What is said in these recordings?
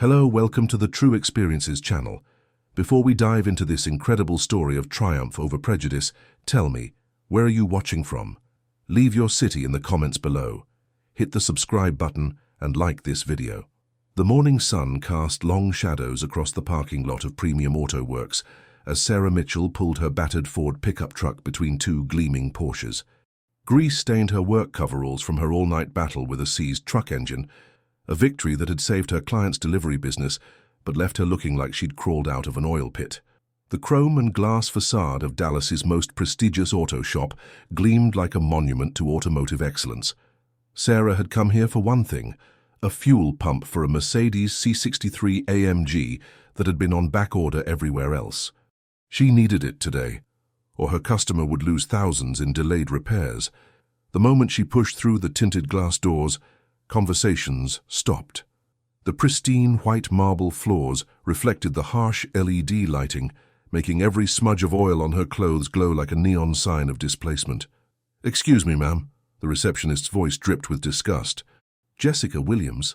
Hello, welcome to the True Experiences channel. Before we dive into this incredible story of triumph over prejudice, tell me, where are you watching from? Leave your city in the comments below. Hit the subscribe button and like this video. The morning sun cast long shadows across the parking lot of Premium Auto Works as Sarah Mitchell pulled her battered Ford pickup truck between two gleaming Porsches. Grease stained her work coveralls from her all-night battle with a seized truck engine, a victory that had saved her client's delivery business but left her looking like she'd crawled out of an oil pit. The chrome and glass facade of Dallas's most prestigious auto shop gleamed like a monument to automotive excellence. Sarah had come here for one thing, a fuel pump for a Mercedes C63 AMG that had been on back order everywhere else. She needed it today, or her customer would lose thousands in delayed repairs. The moment she pushed through the tinted glass doors, conversations stopped. The pristine white marble floors reflected the harsh LED lighting, making every smudge of oil on her clothes glow like a neon sign of displacement. "Excuse me, ma'am." The receptionist's voice dripped with disgust. Jessica Williams,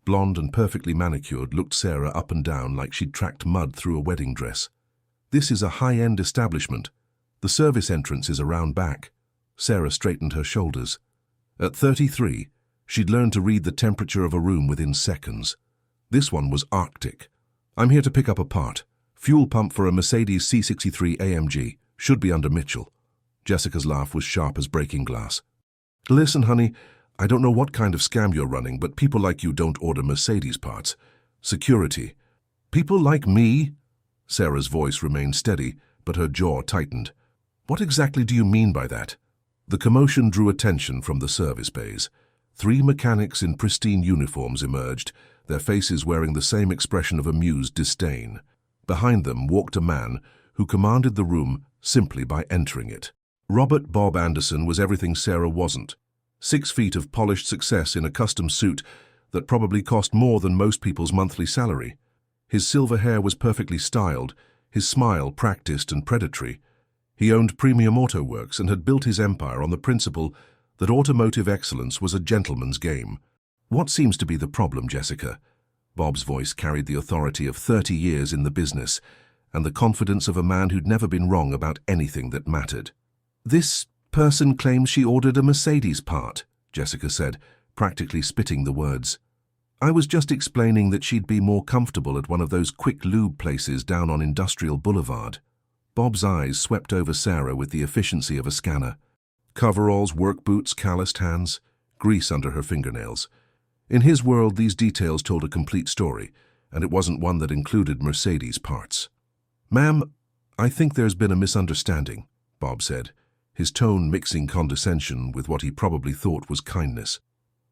blonde and perfectly manicured, looked Sarah up and down like she'd tracked mud through a wedding dress. "This is a high-end establishment. The service entrance is around back." Sarah straightened her shoulders. At 33, she'd learned to read the temperature of a room within seconds. This one was Arctic. "I'm here to pick up a part. Fuel pump for a Mercedes C63 AMG. Should be under Mitchell." Jessica's laugh was sharp as breaking glass. "Listen, honey, I don't know what kind of scam you're running, but people like you don't order Mercedes parts. Security." "People like me?" Sarah's voice remained steady, but her jaw tightened. "What exactly do you mean by that?" The commotion drew attention from the service bays. 3 mechanics in pristine uniforms emerged, their faces wearing the same expression of amused disdain. Behind them walked a man who commanded the room simply by entering it. Robert Bob Anderson was everything Sarah wasn't. 6 feet of polished success in a custom suit that probably cost more than most people's monthly salary. His silver hair was perfectly styled, his smile practiced and predatory. He owned Premium Auto Works and had built his empire on the principle that automotive excellence was a gentleman's game. "What seems to be the problem, Jessica?" Bob's voice carried the authority of 30 years in the business and the confidence of a man who'd never been wrong about anything that mattered. "This person claims she ordered a Mercedes part," Jessica said, practically spitting the words. "I was just explaining that she'd be more comfortable at one of those quick lube places down on Industrial Boulevard." Bob's eyes swept over Sarah with the efficiency of a scanner. Coveralls, work boots, calloused hands, grease under her fingernails. In his world, these details told a complete story, and it wasn't one that included Mercedes parts. "Ma'am, I think there's been a misunderstanding," Bob said, his tone mixing condescension with what he probably thought was kindness.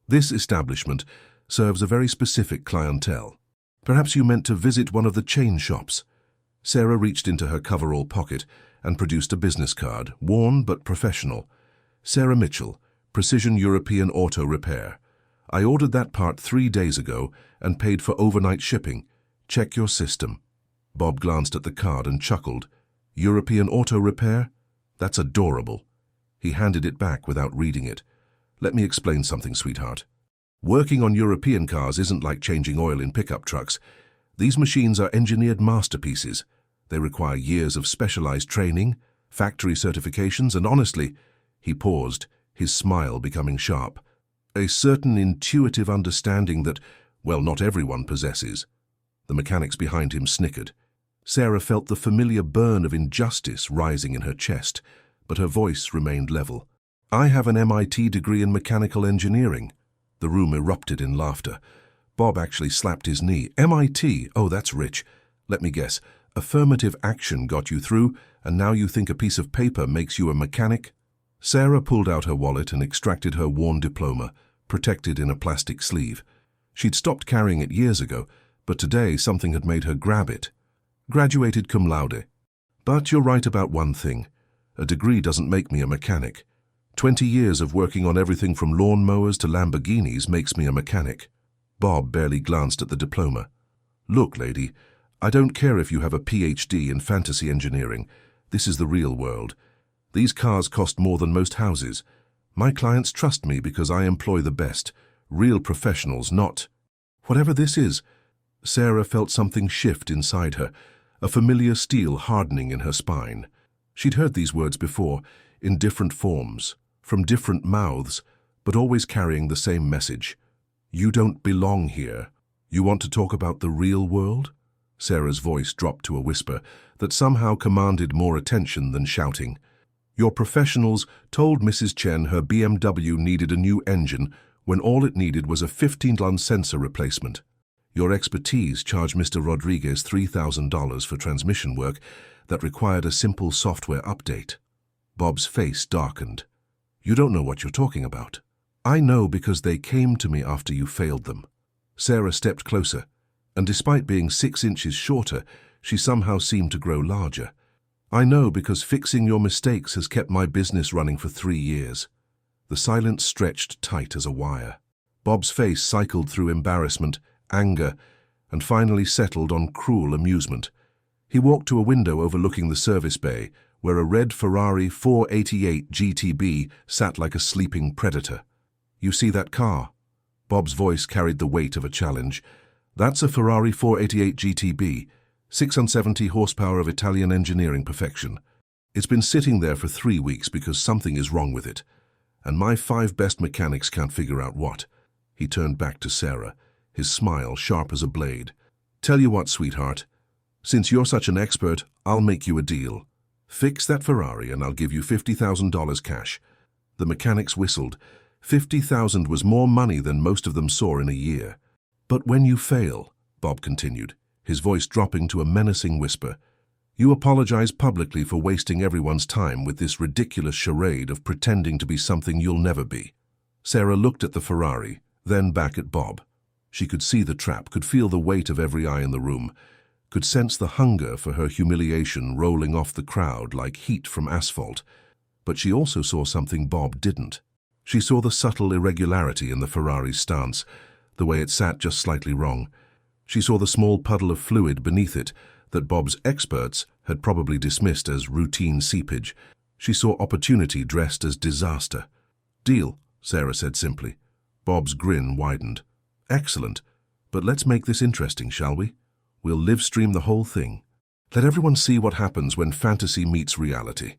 "This establishment serves a very specific clientele. Perhaps you meant to visit one of the chain shops." Sarah reached into her coverall pocket and produced a business card, worn but professional. "Sarah Mitchell, Precision European Auto Repair. I ordered that part 3 days ago and paid for overnight shipping. Check your system." Bob glanced at the card and chuckled. "European Auto Repair? That's adorable." He handed it back without reading it. "Let me explain something, sweetheart. Working on European cars isn't like changing oil in pickup trucks. These machines are engineered masterpieces. They require years of specialized training, factory certifications, and honestly," he paused, his smile becoming sharp, "a certain intuitive understanding that, well, not everyone possesses." The mechanics behind him snickered. Sarah felt the familiar burn of injustice rising in her chest, but her voice remained level. "I have an MIT degree in mechanical engineering." The room erupted in laughter. Bob actually slapped his knee. "MIT? Oh, that's rich. Let me guess. Affirmative action got you through, and now you think a piece of paper makes you a mechanic?" Sarah pulled out her wallet and extracted her worn diploma, protected in a plastic sleeve. She'd stopped carrying it years ago, but today something had made her grab it. "Graduated cum laude. But you're right about one thing. A degree doesn't make me a mechanic. 20 years of working on everything from lawn mowers to Lamborghinis makes me a mechanic." Bob barely glanced at the diploma. "Look, lady, I don't care if you have a PhD in fantasy engineering. This is the real world. These cars cost more than most houses. My clients trust me because I employ the best, real professionals, not—" "Whatever this is, Sarah felt something shift inside her, a familiar steel hardening in her spine. She'd heard these words before, in different forms, from different mouths, but always carrying the same message. You don't belong here. You want to talk about the real world? Sarah's voice dropped to a whisper that somehow commanded more attention than shouting. Your professionals told Mrs. Chen her BMW needed a new engine when all it needed was a 15-ton sensor replacement. Your expertise charged Mr. Rodriguez $3,000 for transmission work that required a simple software update. Bob's face darkened. You don't know what you're talking about. I know because they came to me after you failed them. Sarah stepped closer, and despite being 6 inches shorter, she somehow seemed to grow larger. I know because fixing your mistakes has kept my business running for 3 years. The silence stretched tight as a wire. Bob's face cycled through embarrassment, anger, and finally settled on cruel amusement. He walked to a window overlooking the service bay, where a red Ferrari 488 GTB sat like a sleeping predator. You see that car? Bob's voice carried the weight of a challenge. That's a Ferrari 488 GTB, 670 horsepower of Italian engineering perfection. It's been sitting there for 3 weeks because something is wrong with it, and my 5 best mechanics can't figure out what. He turned back to Sarah, his smile sharp as a blade. Tell you what, sweetheart, since you're such an expert, I'll make you a deal. Fix that Ferrari and I'll give you $50,000 cash. The mechanics whistled. $50,000 was more money than most of them saw in a year. But when you fail, Bob continued, his voice dropping to a menacing whisper, you apologize publicly for wasting everyone's time with this ridiculous charade of pretending to be something you'll never be. Sarah looked at the Ferrari, then back at Bob. She could see the trap, could feel the weight of every eye in the room, could sense the hunger for her humiliation rolling off the crowd like heat from asphalt. But she also saw something Bob didn't. She saw the subtle irregularity in the Ferrari's stance, the way it sat just slightly wrong. She saw the small puddle of fluid beneath it that Bob's experts had probably dismissed as routine seepage. She saw opportunity dressed as disaster. Deal, Sarah said simply. Bob's grin widened. Excellent, but let's make this interesting, shall we? We'll live stream the whole thing. Let everyone see what happens when fantasy meets reality.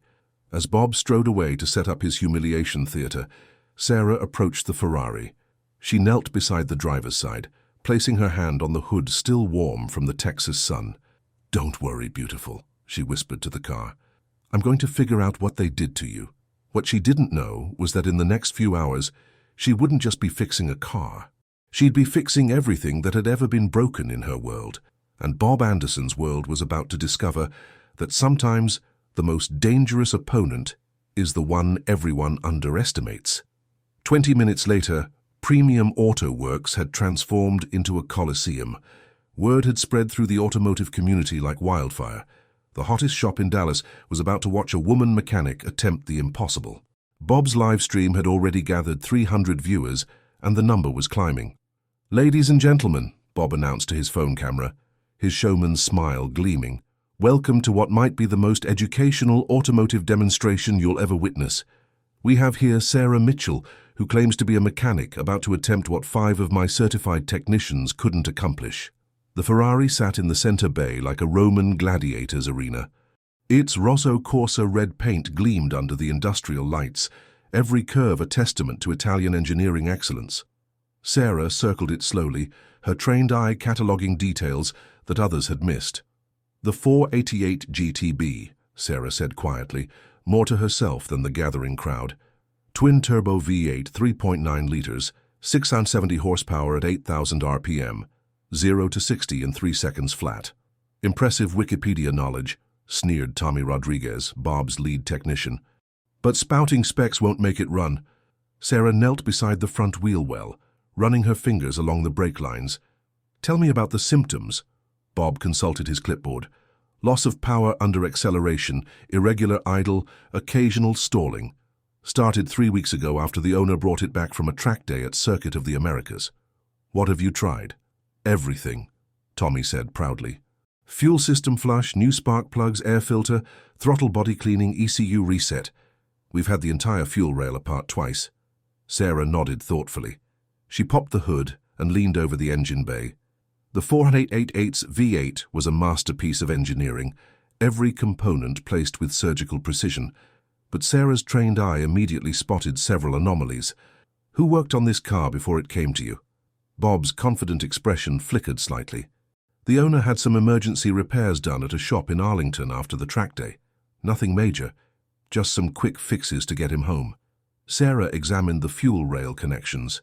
As Bob strode away to set up his humiliation theater, Sarah approached the Ferrari. She knelt beside the driver's side, placing her hand on the hood still warm from the Texas sun. Don't worry, beautiful, she whispered to the car. I'm going to figure out what they did to you. What she didn't know was that in the next few hours, she wouldn't just be fixing a car. She'd be fixing everything that had ever been broken in her world. And Bob Anderson's world was about to discover that sometimes the most dangerous opponent is the one everyone underestimates. 20 minutes later, Premium Auto Works had transformed into a coliseum. Word had spread through the automotive community like wildfire. The hottest shop in Dallas was about to watch a woman mechanic attempt the impossible. Bob's live stream had already gathered 300 viewers, and the number was climbing. Ladies and gentlemen, Bob announced to his phone camera, his showman's smile gleaming, welcome to what might be the most educational automotive demonstration you'll ever witness. We have here Sarah Mitchell, who claims to be a mechanic about to attempt what 5 of my certified technicians couldn't accomplish. The Ferrari sat in the center bay like a Roman gladiator's arena. Its Rosso Corsa red paint gleamed under the industrial lights, every curve a testament to Italian engineering excellence. Sarah circled it slowly, her trained eye cataloging details that others had missed. The 488 GTB, Sarah said quietly, more to herself than the gathering crowd. Twin-turbo V8, 3.9 liters, 670 horsepower at 8,000 RPM, 0 to 60 in 3 seconds flat. Impressive Wikipedia knowledge, sneered Tommy Rodriguez, Bob's lead technician. But spouting specs won't make it run. Sarah knelt beside the front wheel well, running her fingers along the brake lines. Tell me about the symptoms. Bob consulted his clipboard. Loss of power under acceleration, irregular idle, occasional stalling. Started 3 weeks ago after the owner brought it back from a track day at Circuit of the Americas. What have you tried? Everything, Tommy said proudly. Fuel system flush, new spark plugs, air filter, throttle body cleaning, ECU reset. We've had the entire fuel rail apart twice. Sarah nodded thoughtfully. She popped the hood and leaned over the engine bay. The 4888's V8 was a masterpiece of engineering, every component placed with surgical precision, but Sarah's trained eye immediately spotted several anomalies. Who worked on this car before it came to you? Bob's confident expression flickered slightly. The owner had some emergency repairs done at a shop in Arlington after the track day. Nothing major, just some quick fixes to get him home. Sarah examined the fuel rail connections.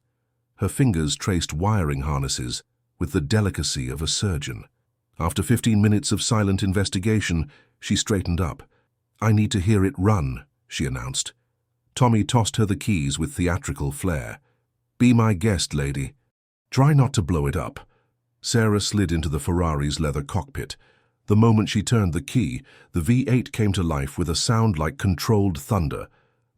Her fingers traced wiring harnesses with the delicacy of a surgeon. After 15 minutes of silent investigation, she straightened up. "I need to hear it run," she announced. Tommy tossed her the keys with theatrical flair. "Be my guest, lady. Try not to blow it up." Sarah slid into the Ferrari's leather cockpit. The moment she turned the key, the V8 came to life with a sound like controlled thunder.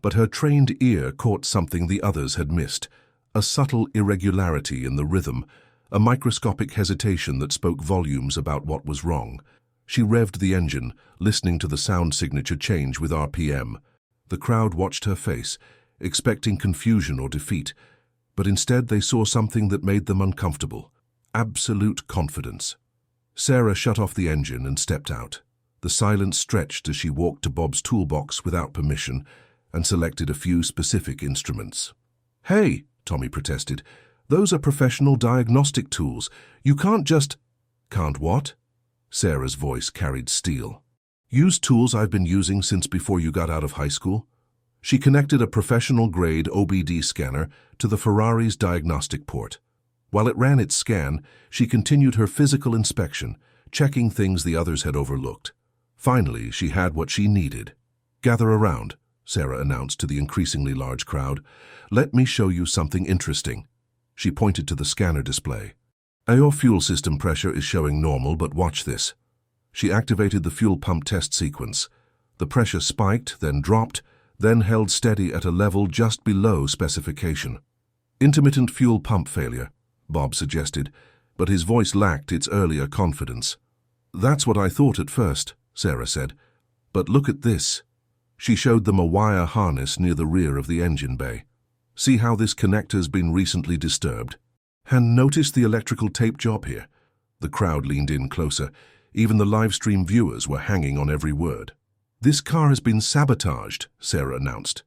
But her trained ear caught something the others had missed, a subtle irregularity in the rhythm, a microscopic hesitation that spoke volumes about what was wrong. She revved the engine, listening to the sound signature change with RPM. The crowd watched her face, expecting confusion or defeat, but instead they saw something that made them uncomfortable. Absolute confidence. Sarah shut off the engine and stepped out. The silence stretched as she walked to Bob's toolbox without permission and selected a few specific instruments. "Hey," Tommy protested, "those are professional diagnostic tools. You can't just—" "Can't what?" Sarah's voice carried steel. "Use tools I've been using since before you got out of high school." She connected a professional-grade OBD scanner to the Ferrari's diagnostic port. While it ran its scan, she continued her physical inspection, checking things the others had overlooked. Finally, she had what she needed. "Gather around," Sarah announced to the increasingly large crowd. "Let me show you something interesting." She pointed to the scanner display. "Your fuel system pressure is showing normal, but watch this." She activated the fuel pump test sequence. The pressure spiked, then dropped, then held steady at a level just below specification. "Intermittent fuel pump failure," Bob suggested, but his voice lacked its earlier confidence. "That's what I thought at first," Sarah said. "But look at this." She showed them a wire harness near the rear of the engine bay. "See how this connector's been recently disturbed? And notice the electrical tape job here." The crowd leaned in closer. Even the live-stream viewers were hanging on every word. "This car has been sabotaged," Sarah announced.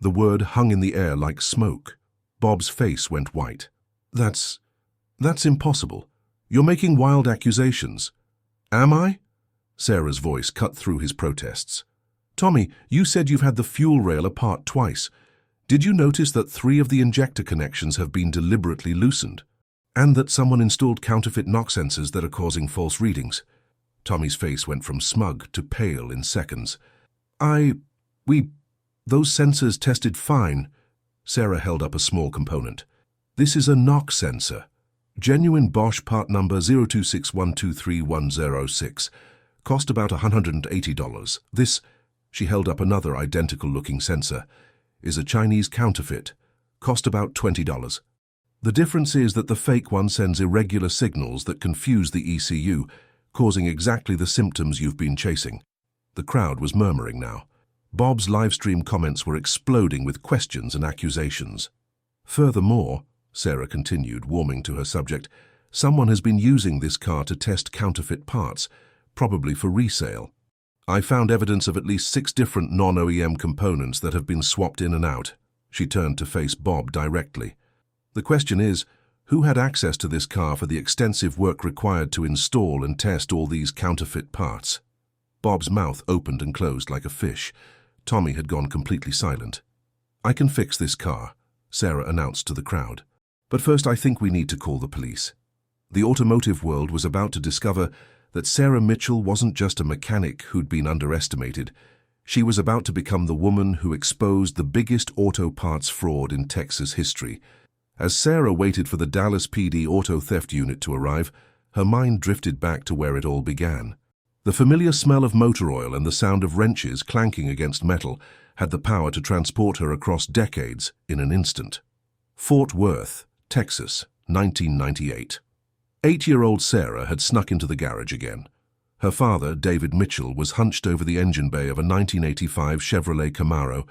The word hung in the air like smoke. Bob's face went white. That's impossible. You're making wild accusations." "Am I?" Sarah's voice cut through his protests. "Tommy, you said you've had the fuel rail apart twice. Did you notice that 3 of the injector connections have been deliberately loosened? And that someone installed counterfeit knock sensors that are causing false readings?" Tommy's face went from smug to pale in seconds. Those sensors tested fine." Sarah held up a small component. "This is a knock sensor. Genuine Bosch part number 026123106. Cost about $180. This," she held up another identical-looking sensor, "is a Chinese counterfeit. Cost about $20. The difference is that the fake one sends irregular signals that confuse the ECU, causing exactly the symptoms you've been chasing." The crowd was murmuring now. Bob's livestream comments were exploding with questions and accusations. "Furthermore," Sarah continued, warming to her subject, "someone has been using this car to test counterfeit parts, probably for resale. I found evidence of at least 6 different non-OEM components that have been swapped in and out." She turned to face Bob directly. "The question is, who had access to this car for the extensive work required to install and test all these counterfeit parts?" Bob's mouth opened and closed like a fish. Tommy had gone completely silent. "I can fix this car," Sarah announced to the crowd. "But first I think we need to call the police." The automotive world was about to discover that Sarah Mitchell wasn't just a mechanic who'd been underestimated. She was about to become the woman who exposed the biggest auto parts fraud in Texas history. As Sarah waited for the Dallas PD auto theft unit to arrive, her mind drifted back to where it all began. The familiar smell of motor oil and the sound of wrenches clanking against metal had the power to transport her across decades in an instant. Fort Worth, Texas, 1998. 8-year-old Sarah had snuck into the garage again. Her father, David Mitchell, was hunched over the engine bay of a 1985 Chevrolet Camaro,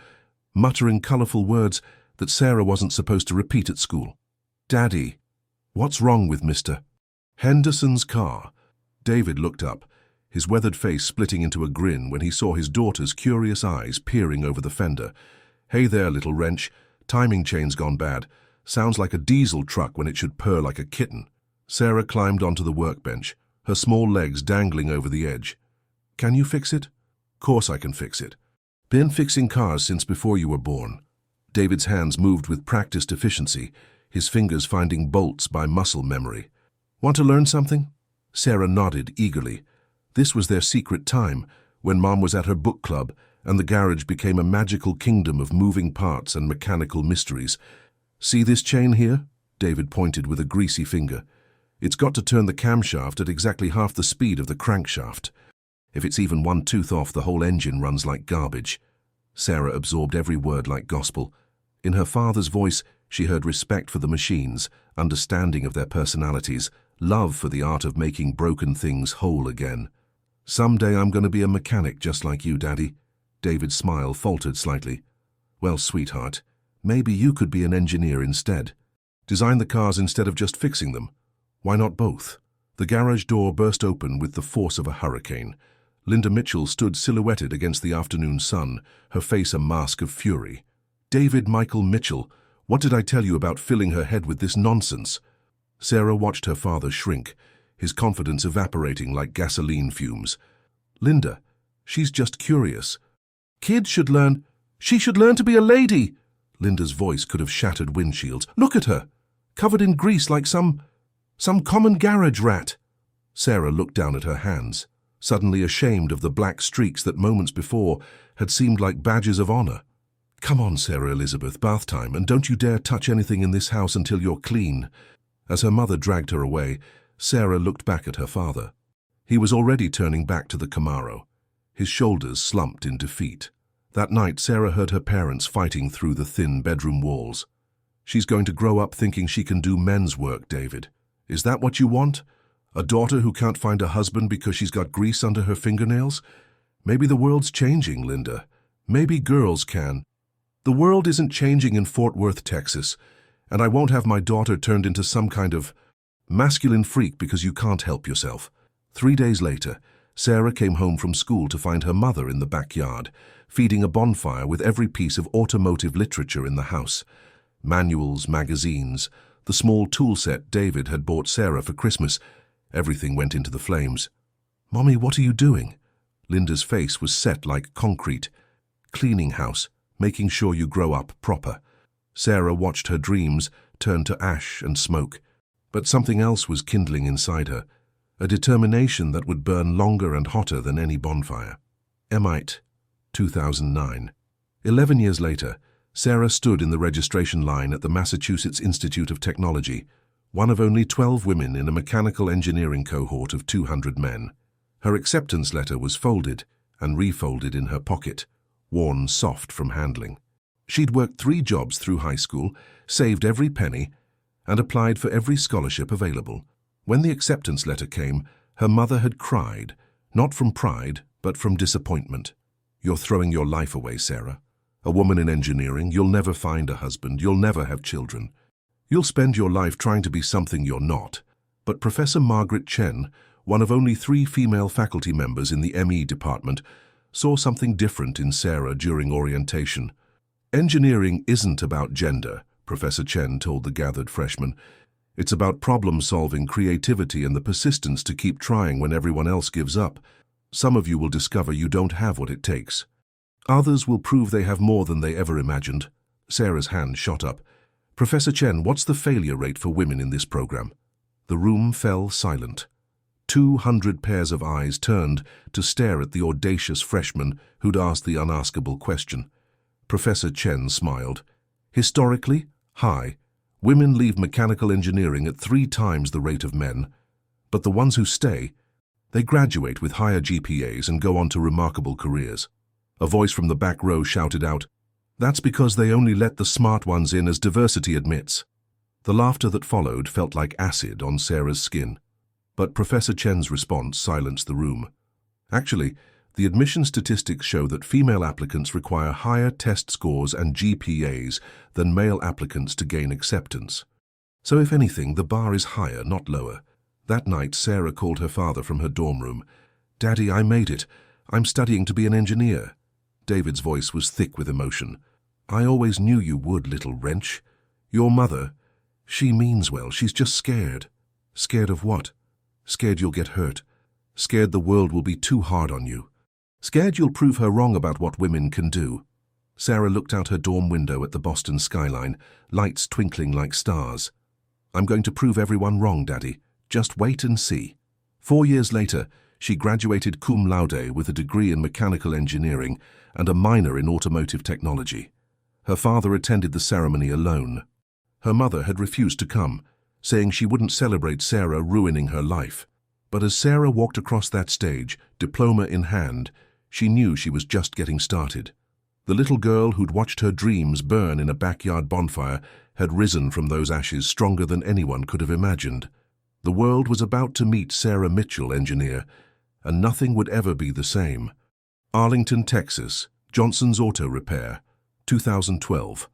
muttering colorful words that Sarah wasn't supposed to repeat at school. "Daddy, what's wrong with Mr. Henderson's car. David looked up, his weathered face splitting into a grin when he saw his daughter's curious eyes peering over the fender. Hey there, little wrench. Timing chain's gone bad. Sounds like a diesel truck when it should purr like a kitten. Sarah climbed onto the workbench, her small legs dangling over the edge. Can you fix it? Course I can fix it. Been fixing cars since before you were born. David's hands moved with practiced efficiency, his fingers finding bolts by muscle memory. Want to learn something? Sarah nodded eagerly. This was their secret time, when Mom was at her book club, and the garage became a magical kingdom of moving parts and mechanical mysteries. See this chain here? David pointed with a greasy finger. It's got to turn the camshaft at exactly half the speed of the crankshaft. If it's even one tooth off, the whole engine runs like garbage. Sarah absorbed every word like gospel. In her father's voice, she heard respect for the machines, understanding of their personalities, love for the art of making broken things whole again. Someday I'm going to be a mechanic just like you, Daddy. David's smile faltered slightly. Well, sweetheart, maybe you could be an engineer instead. Design the cars instead of just fixing them. Why not both? The garage door burst open with the force of a hurricane. Linda Mitchell stood silhouetted against the afternoon sun, her face a mask of fury. David Michael Mitchell, what did I tell you about filling her head with this nonsense? Sarah watched her father shrink, his confidence evaporating like gasoline fumes. Linda, she's just curious. Kids should learn. She should learn to be a lady. Linda's voice could have shattered windshields. Look at her, covered in grease like some common garage rat. Sarah looked down at her hands, suddenly ashamed of the black streaks that moments before had seemed like badges of honor. Come on, Sarah Elizabeth, bath time, and don't you dare touch anything in this house until you're clean. As her mother dragged her away, Sarah looked back at her father. He was already turning back to the Camaro, his shoulders slumped in defeat. That night, Sarah heard her parents fighting through the thin bedroom walls. She's going to grow up thinking she can do men's work, David. Is that what you want? A daughter who can't find a husband because she's got grease under her fingernails? Maybe the world's changing, Linda. Maybe girls can. The world isn't changing in Fort Worth, Texas, and I won't have my daughter turned into some kind of masculine freak because you can't help yourself. 3 days later, Sarah came home from school to find her mother in the backyard, feeding a bonfire with every piece of automotive literature in the house. Manuals, magazines, the small tool set David had bought Sarah for Christmas. Everything went into the flames. Mommy, what are you doing? Linda's face was set like concrete. Cleaning house, making sure you grow up proper. Sarah watched her dreams turn to ash and smoke. But something else was kindling inside her, a determination that would burn longer and hotter than any bonfire. Emite, 2009. 11 years later, Sarah stood in the registration line at the Massachusetts Institute of Technology, one of only 12 women in a mechanical engineering cohort of 200 men. Her acceptance letter was folded and refolded in her pocket, worn soft from handling. She'd worked 3 jobs through high school, saved every penny, and applied for every scholarship available. When the acceptance letter came, her mother had cried, not from pride, but from disappointment. You're throwing your life away, Sarah. A woman in engineering, you'll never find a husband, you'll never have children. You'll spend your life trying to be something you're not. But Professor Margaret Chen, one of only 3 female faculty members in the ME department, saw something different in Sarah during orientation. Engineering isn't about gender, Professor Chen told the gathered freshmen. It's about problem-solving, creativity, and the persistence to keep trying when everyone else gives up. Some of you will discover you don't have what it takes. Others will prove they have more than they ever imagined. Sarah's hand shot up. Professor Chen, what's the failure rate for women in this program? The room fell silent. 200 pairs of eyes turned to stare at the audacious freshman who'd asked the unaskable question. Professor Chen smiled. Historically, high. Women leave mechanical engineering at 3 times the rate of men. But the ones who stay, they graduate with higher GPAs and go on to remarkable careers. A voice from the back row shouted out, "That's because they only let the smart ones in as diversity admits." The laughter that followed felt like acid on Sarah's skin. But Professor Chen's response silenced the room. Actually, the admission statistics show that female applicants require higher test scores and GPAs than male applicants to gain acceptance. So if anything, the bar is higher, not lower. That night, Sarah called her father from her dorm room. "Daddy, I made it. I'm studying to be an engineer." David's voice was thick with emotion. "I always knew you would, little wrench. Your mother, she means well. She's just scared." "Scared of what?" "Scared you'll get hurt. Scared the world will be too hard on you. Scared you'll prove her wrong about what women can do." Sarah looked out her dorm window at the Boston skyline, lights twinkling like stars. "I'm going to prove everyone wrong, Daddy. Just wait and see." 4 years later, she graduated cum laude with a degree in mechanical engineering and a minor in automotive technology. Her father attended the ceremony alone. Her mother had refused to come, saying she wouldn't celebrate Sarah ruining her life. But as Sarah walked across that stage, diploma in hand, she knew she was just getting started. The little girl who'd watched her dreams burn in a backyard bonfire had risen from those ashes stronger than anyone could have imagined. The world was about to meet Sarah Mitchell, engineer, and nothing would ever be the same. Arlington, Texas, Johnson's Auto Repair, 2012.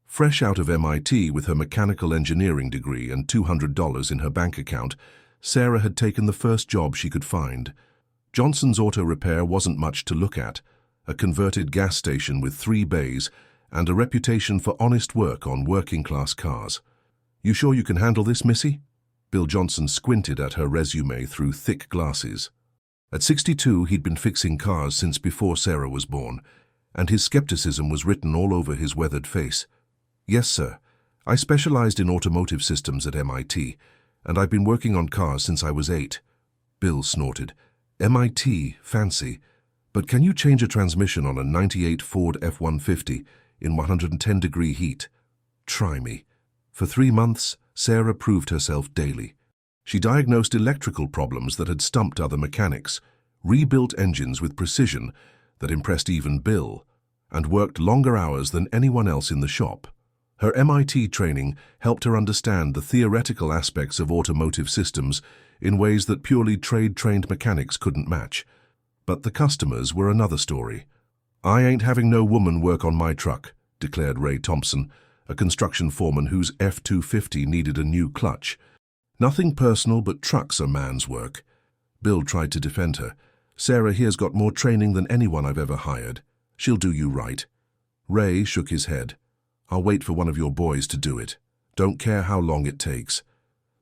Fresh out of MIT with her mechanical engineering degree and $200 in her bank account, Sarah had taken the first job she could find. Johnson's Auto Repair wasn't much to look at, a converted gas station with 3 bays and a reputation for honest work on working-class cars. "You sure you can handle this, Missy?" Bill Johnson squinted at her resume through thick glasses. At 62, he'd been fixing cars since before Sarah was born, and his skepticism was written all over his weathered face. "Yes, sir. I specialized in automotive systems at MIT, and I've been working on cars since I was 8. Bill snorted. "MIT, fancy. But can you change a transmission on a 98 Ford F-150 in 110-degree heat?" "Try me." For 3 months, Sarah proved herself daily. She diagnosed electrical problems that had stumped other mechanics, rebuilt engines with precision that impressed even Bill, and worked longer hours than anyone else in the shop. Her MIT training helped her understand the theoretical aspects of automotive systems in ways that purely trade-trained mechanics couldn't match. But the customers were another story. "I ain't having no woman work on my truck," declared Ray Thompson, a construction foreman whose F-250 needed a new clutch. "Nothing personal, but trucks are man's work." Bill tried to defend her. "Sarah here's got more training than anyone I've ever hired. She'll do you right." Ray shook his head. "I'll wait for one of your boys to do it. Don't care how long it takes."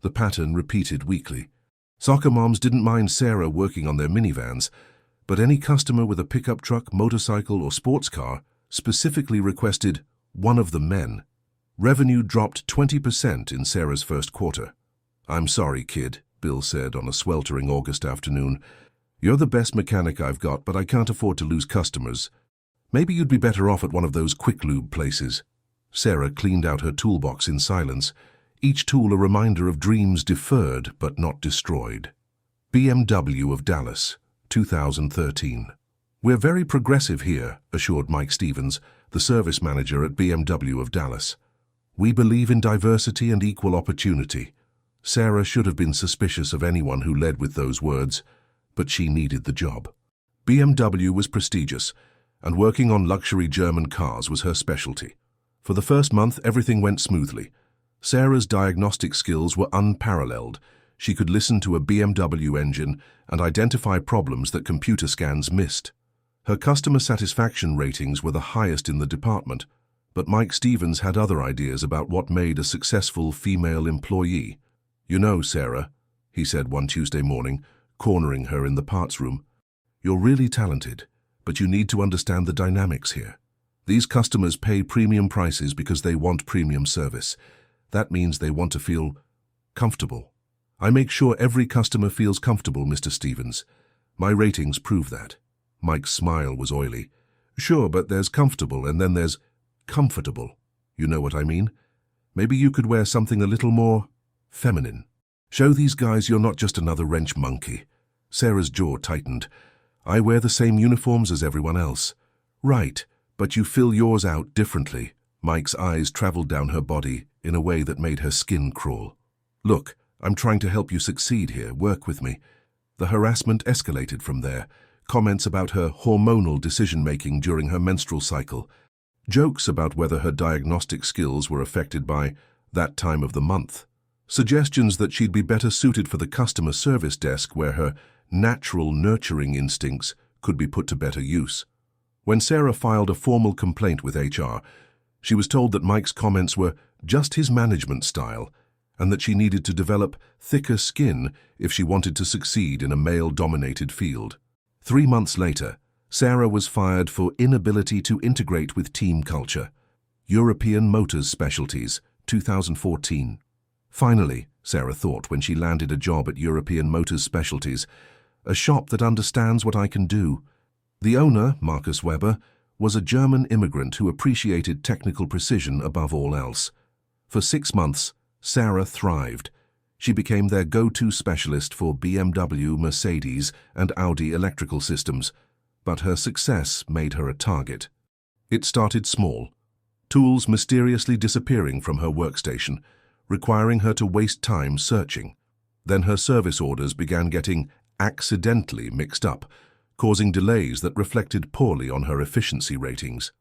The pattern repeated weekly. Soccer moms didn't mind Sarah working on their minivans, but any customer with a pickup truck, motorcycle, or sports car specifically requested one of the men. Revenue dropped 20% in Sarah's first quarter. "I'm sorry, kid," Bill said on a sweltering August afternoon. "You're the best mechanic I've got, but I can't afford to lose customers. Maybe you'd be better off at one of those quick lube places." Sarah cleaned out her toolbox in silence, each tool a reminder of dreams deferred but not destroyed. BMW of Dallas, 2013. "We're very progressive here," assured Mike Stevens, the service manager at BMW of Dallas. "We believe in diversity and equal opportunity." Sarah should have been suspicious of anyone who led with those words, but she needed the job. BMW was prestigious, and working on luxury German cars was her specialty. For the first month, everything went smoothly. Sarah's diagnostic skills were unparalleled. She could listen to a BMW engine and identify problems that computer scans missed. Her customer satisfaction ratings were the highest in the department, but Mike Stevens had other ideas about what made a successful female employee. "You know, Sarah," he said one Tuesday morning, cornering her in the parts room, "you're really talented, but you need to understand the dynamics here. These customers pay premium prices because they want premium service. That means they want to feel comfortable. I make sure every customer feels comfortable, Mr. Stevens. My ratings prove that." Mike's smile was oily. "Sure, but there's comfortable and then there's comfortable. You know what I mean? Maybe you could wear something a little more feminine. Show these guys you're not just another wrench monkey." Sarah's jaw tightened. "I wear the same uniforms as everyone else." "Right, but you fill yours out differently." Mike's eyes traveled down her body in a way that made her skin crawl. "Look, I'm trying to help you succeed here. Work with me." The harassment escalated from there. Comments about her hormonal decision-making during her menstrual cycle. Jokes about whether her diagnostic skills were affected by that time of the month. Suggestions that she'd be better suited for the customer service desk where her natural nurturing instincts could be put to better use. When Sarah filed a formal complaint with HR, she was told that Mike's comments were just his management style and that she needed to develop thicker skin if she wanted to succeed in a male-dominated field. 3 months later, Sarah was fired for inability to integrate with team culture. European Motors Specialties, 2014. Finally, Sarah thought when she landed a job at European Motors Specialties, a shop that understands what I can do. The owner, Marcus Weber, was a German immigrant who appreciated technical precision above all else. For 6 months, Sarah thrived. She became their go-to specialist for BMW, Mercedes, and Audi electrical systems, but her success made her a target. It started small, tools mysteriously disappearing from her workstation, requiring her to waste time searching. Then her service orders began getting accidentally mixed up, causing delays that reflected poorly on her efficiency ratings.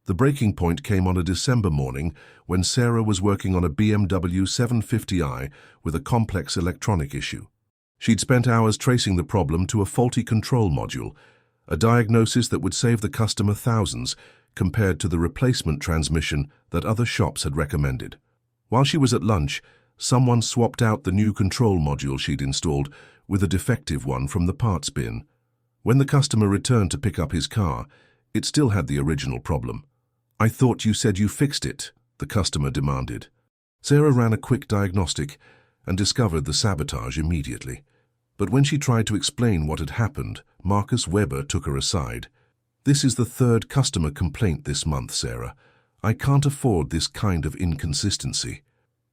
The breaking point came on a December morning when Sarah was working on a BMW 750i with a complex electronic issue. She'd spent hours tracing the problem to a faulty control module, a diagnosis that would save the customer thousands compared to the replacement transmission that other shops had recommended. While she was at lunch, someone swapped out the new control module she'd installed with a defective one from the parts bin. When the customer returned to pick up his car, it still had the original problem. "I thought you said you fixed it," the customer demanded. Sarah ran a quick diagnostic and discovered the sabotage immediately. But when she tried to explain what had happened, Marcus Weber took her aside. "This is the 3rd customer complaint this month, Sarah. I can't afford this kind of inconsistency."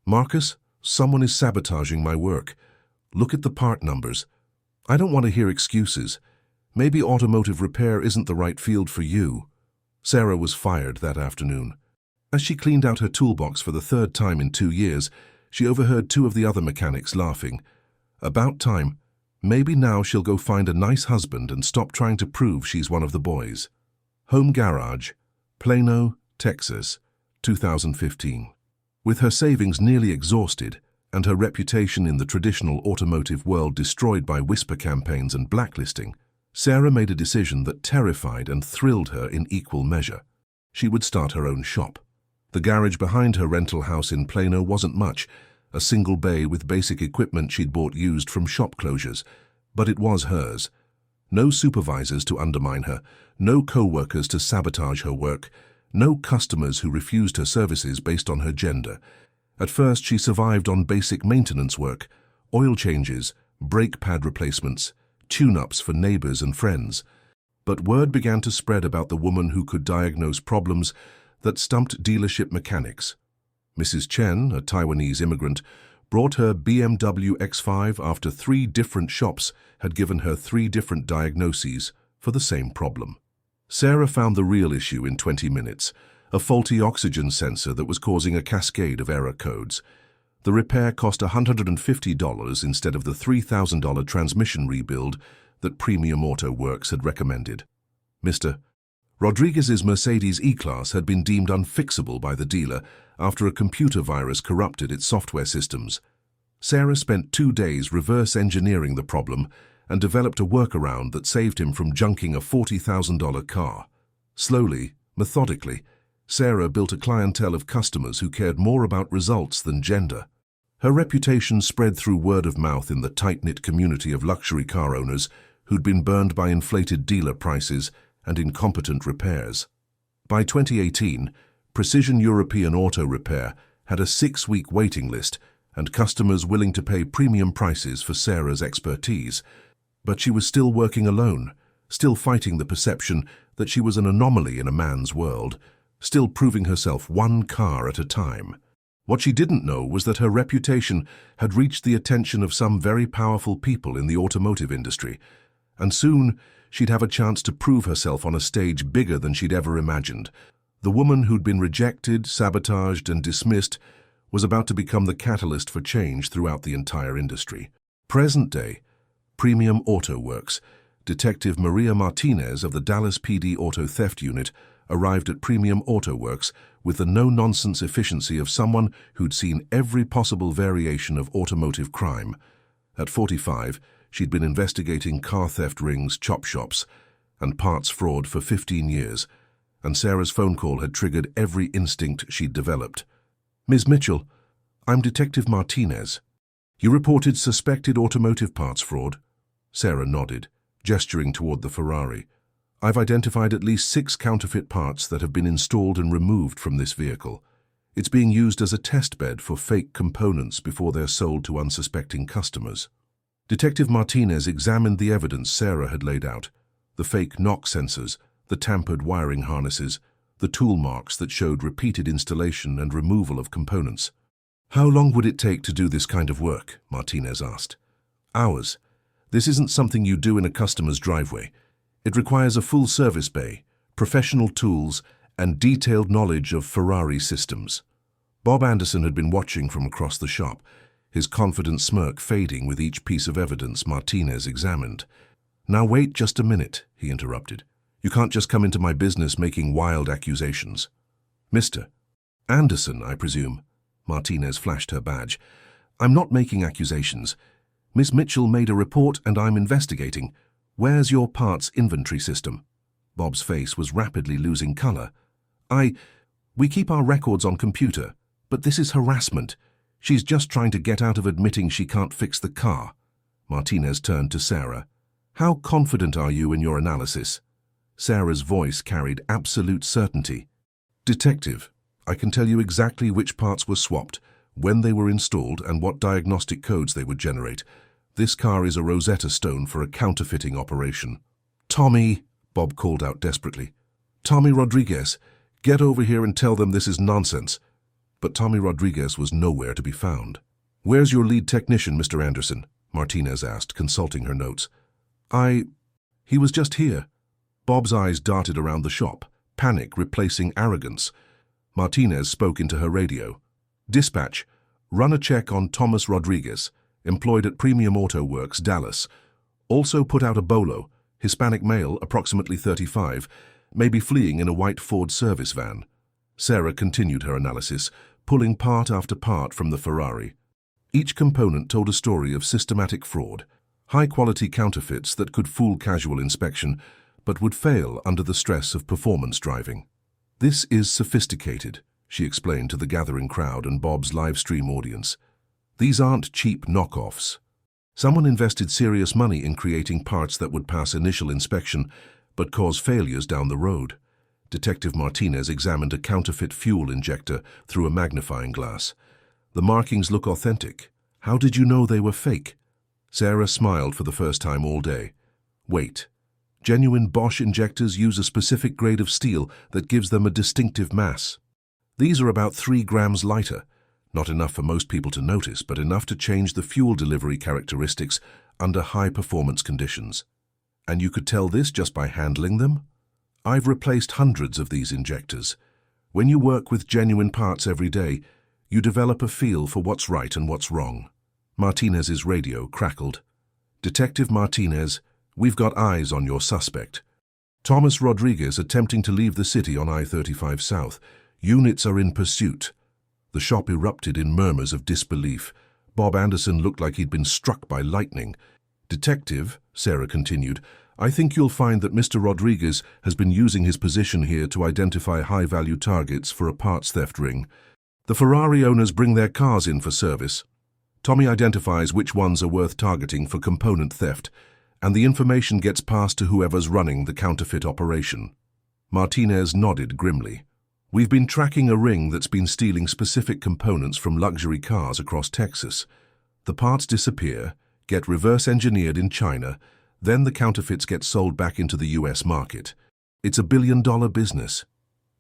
"Marcus, someone is sabotaging my work. Look at the part numbers." "I don't want to hear excuses. Maybe automotive repair isn't the right field for you." Sarah was fired that afternoon. As she cleaned out her toolbox for the 3rd time in 2 years, she overheard 2 of the other mechanics laughing. "About time. Maybe now she'll go find a nice husband and stop trying to prove she's one of the boys." Home Garage, Plano, Texas, 2015. With her savings nearly exhausted and her reputation in the traditional automotive world destroyed by whisper campaigns and blacklisting, Sarah made a decision that terrified and thrilled her in equal measure. She would start her own shop. The garage behind her rental house in Plano wasn't much, a single bay with basic equipment she'd bought used from shop closures, but it was hers. No supervisors to undermine her, no co-workers to sabotage her work, no customers who refused her services based on her gender. At first, she survived on basic maintenance work, oil changes, brake pad replacements, tune-ups for neighbors and friends. But word began to spread about the woman who could diagnose problems that stumped dealership mechanics. Mrs. Chen, a Taiwanese immigrant, brought her BMW X5 after 3 different shops had given her 3 different diagnoses for the same problem. Sarah found the real issue in 20 minutes, a faulty oxygen sensor that was causing a cascade of error codes. The repair cost $150 instead of the $3,000 transmission rebuild that Premium Auto Works had recommended. Mr. Rodriguez's Mercedes E-Class had been deemed unfixable by the dealer after a computer virus corrupted its software systems. Sarah spent 2 days reverse engineering the problem and developed a workaround that saved him from junking a $40,000 car. Slowly, methodically, Sarah built a clientele of customers who cared more about results than gender. Her reputation spread through word of mouth in the tight-knit community of luxury car owners who'd been burned by inflated dealer prices and incompetent repairs. By 2018, Precision European Auto Repair had a 6-week waiting list and customers willing to pay premium prices for Sarah's expertise. But she was still working alone, still fighting the perception that she was an anomaly in a man's world, still proving herself 1 car at a time. What she didn't know was that her reputation had reached the attention of some very powerful people in the automotive industry, and soon she'd have a chance to prove herself on a stage bigger than she'd ever imagined. The woman who'd been rejected, sabotaged, and dismissed was about to become the catalyst for change throughout the entire industry. Present day, Premium Auto Works, Detective Maria Martinez of the Dallas PD Auto Theft Unit, arrived at Premium Auto Works with the no-nonsense efficiency of someone who'd seen every possible variation of automotive crime. At 45, she'd been investigating car theft rings, chop shops, and parts fraud for 15 years, and Sarah's phone call had triggered every instinct she'd developed. "Ms. Mitchell, I'm Detective Martinez. You reported suspected automotive parts fraud?" Sarah nodded, gesturing toward the Ferrari. "I've identified at least 6 counterfeit parts that have been installed and removed from this vehicle. It's being used as a test bed for fake components before they're sold to unsuspecting customers." Detective Martinez examined the evidence Sarah had laid out: the fake knock sensors, the tampered wiring harnesses, the tool marks that showed repeated installation and removal of components. "How long would it take to do this kind of work?" Martinez asked. "Hours. This isn't something you do in a customer's driveway. It requires a full service bay, professional tools, and detailed knowledge of Ferrari systems." Bob Anderson had been watching from across the shop, his confident smirk fading with each piece of evidence Martinez examined. "Now wait just a minute," he interrupted. "You can't just come into my business making wild accusations." "Mr. Anderson, I presume?" Martinez flashed her badge. "I'm not making accusations. Miss Mitchell made a report and I'm investigating. Where's your parts inventory system?" Bob's face was rapidly losing color. We keep our records on computer, but this is harassment. She's just trying to get out of admitting she can't fix the car." Martinez turned to Sarah. "How confident are you in your analysis?" Sarah's voice carried absolute certainty. "Detective, I can tell you exactly which parts were swapped, when they were installed, and what diagnostic codes they would generate. This car is a Rosetta Stone for a counterfeiting operation." "Tommy," Bob called out desperately. "Tommy Rodriguez, get over here and tell them this is nonsense." But Tommy Rodriguez was nowhere to be found. "Where's your lead technician, Mr. Anderson?" Martinez asked, consulting her notes. He was just here." Bob's eyes darted around the shop, panic replacing arrogance. Martinez spoke into her radio. "Dispatch, run a check on Thomas Rodriguez, employed at Premium Auto Works, Dallas. Also put out a bolo, Hispanic male, approximately 35, may be fleeing in a white Ford service van." Sarah continued her analysis, pulling part after part from the Ferrari. Each component told a story of systematic fraud, high-quality counterfeits that could fool casual inspection, but would fail under the stress of performance driving. "This is sophisticated," she explained to the gathering crowd and Bob's live-stream audience. "These aren't cheap knockoffs. Someone invested serious money in creating parts that would pass initial inspection, but cause failures down the road." Detective Martinez examined a counterfeit fuel injector through a magnifying glass. "The markings look authentic. How did you know they were fake?" Sarah smiled for the first time all day. "Wait. Genuine Bosch injectors use a specific grade of steel that gives them a distinctive mass. These are about 3 grams lighter. Not enough for most people to notice, but enough to change the fuel delivery characteristics under high-performance conditions. And you could tell this just by handling them? I've replaced hundreds of these injectors. When you work with genuine parts every day, you develop a feel for what's right and what's wrong." Martinez's radio crackled. "Detective Martinez, we've got eyes on your suspect. Thomas Rodriguez attempting to leave the city on I-35 South. Units are in pursuit." The shop erupted in murmurs of disbelief. Bob Anderson looked like he'd been struck by lightning. "Detective," Sarah continued, "I think you'll find that Mr. Rodriguez has been using his position here to identify high-value targets for a parts theft ring. The Ferrari owners bring their cars in for service. Tommy identifies which ones are worth targeting for component theft, and the information gets passed to whoever's running the counterfeit operation." Martinez nodded grimly. "We've been tracking a ring that's been stealing specific components from luxury cars across Texas. The parts disappear, get reverse-engineered in China, then the counterfeits get sold back into the US market. It's a billion-dollar business."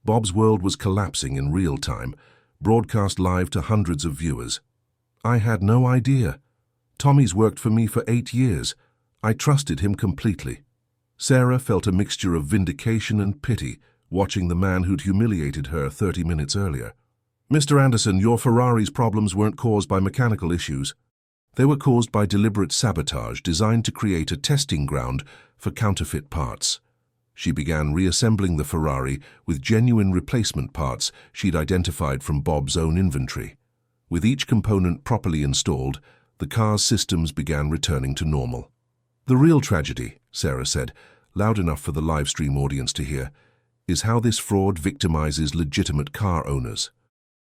Bob's world was collapsing in real time, broadcast live to hundreds of viewers. "I had no idea. Tommy's worked for me for 8 years. I trusted him completely." Sarah felt a mixture of vindication and pity, watching the man who'd humiliated her 30 minutes earlier. "Mr. Anderson, your Ferrari's problems weren't caused by mechanical issues. They were caused by deliberate sabotage designed to create a testing ground for counterfeit parts." She began reassembling the Ferrari with genuine replacement parts she'd identified from Bob's own inventory. With each component properly installed, the car's systems began returning to normal. "The real tragedy," Sarah said, loud enough for the livestream audience to hear, "is how this fraud victimizes legitimate car owners.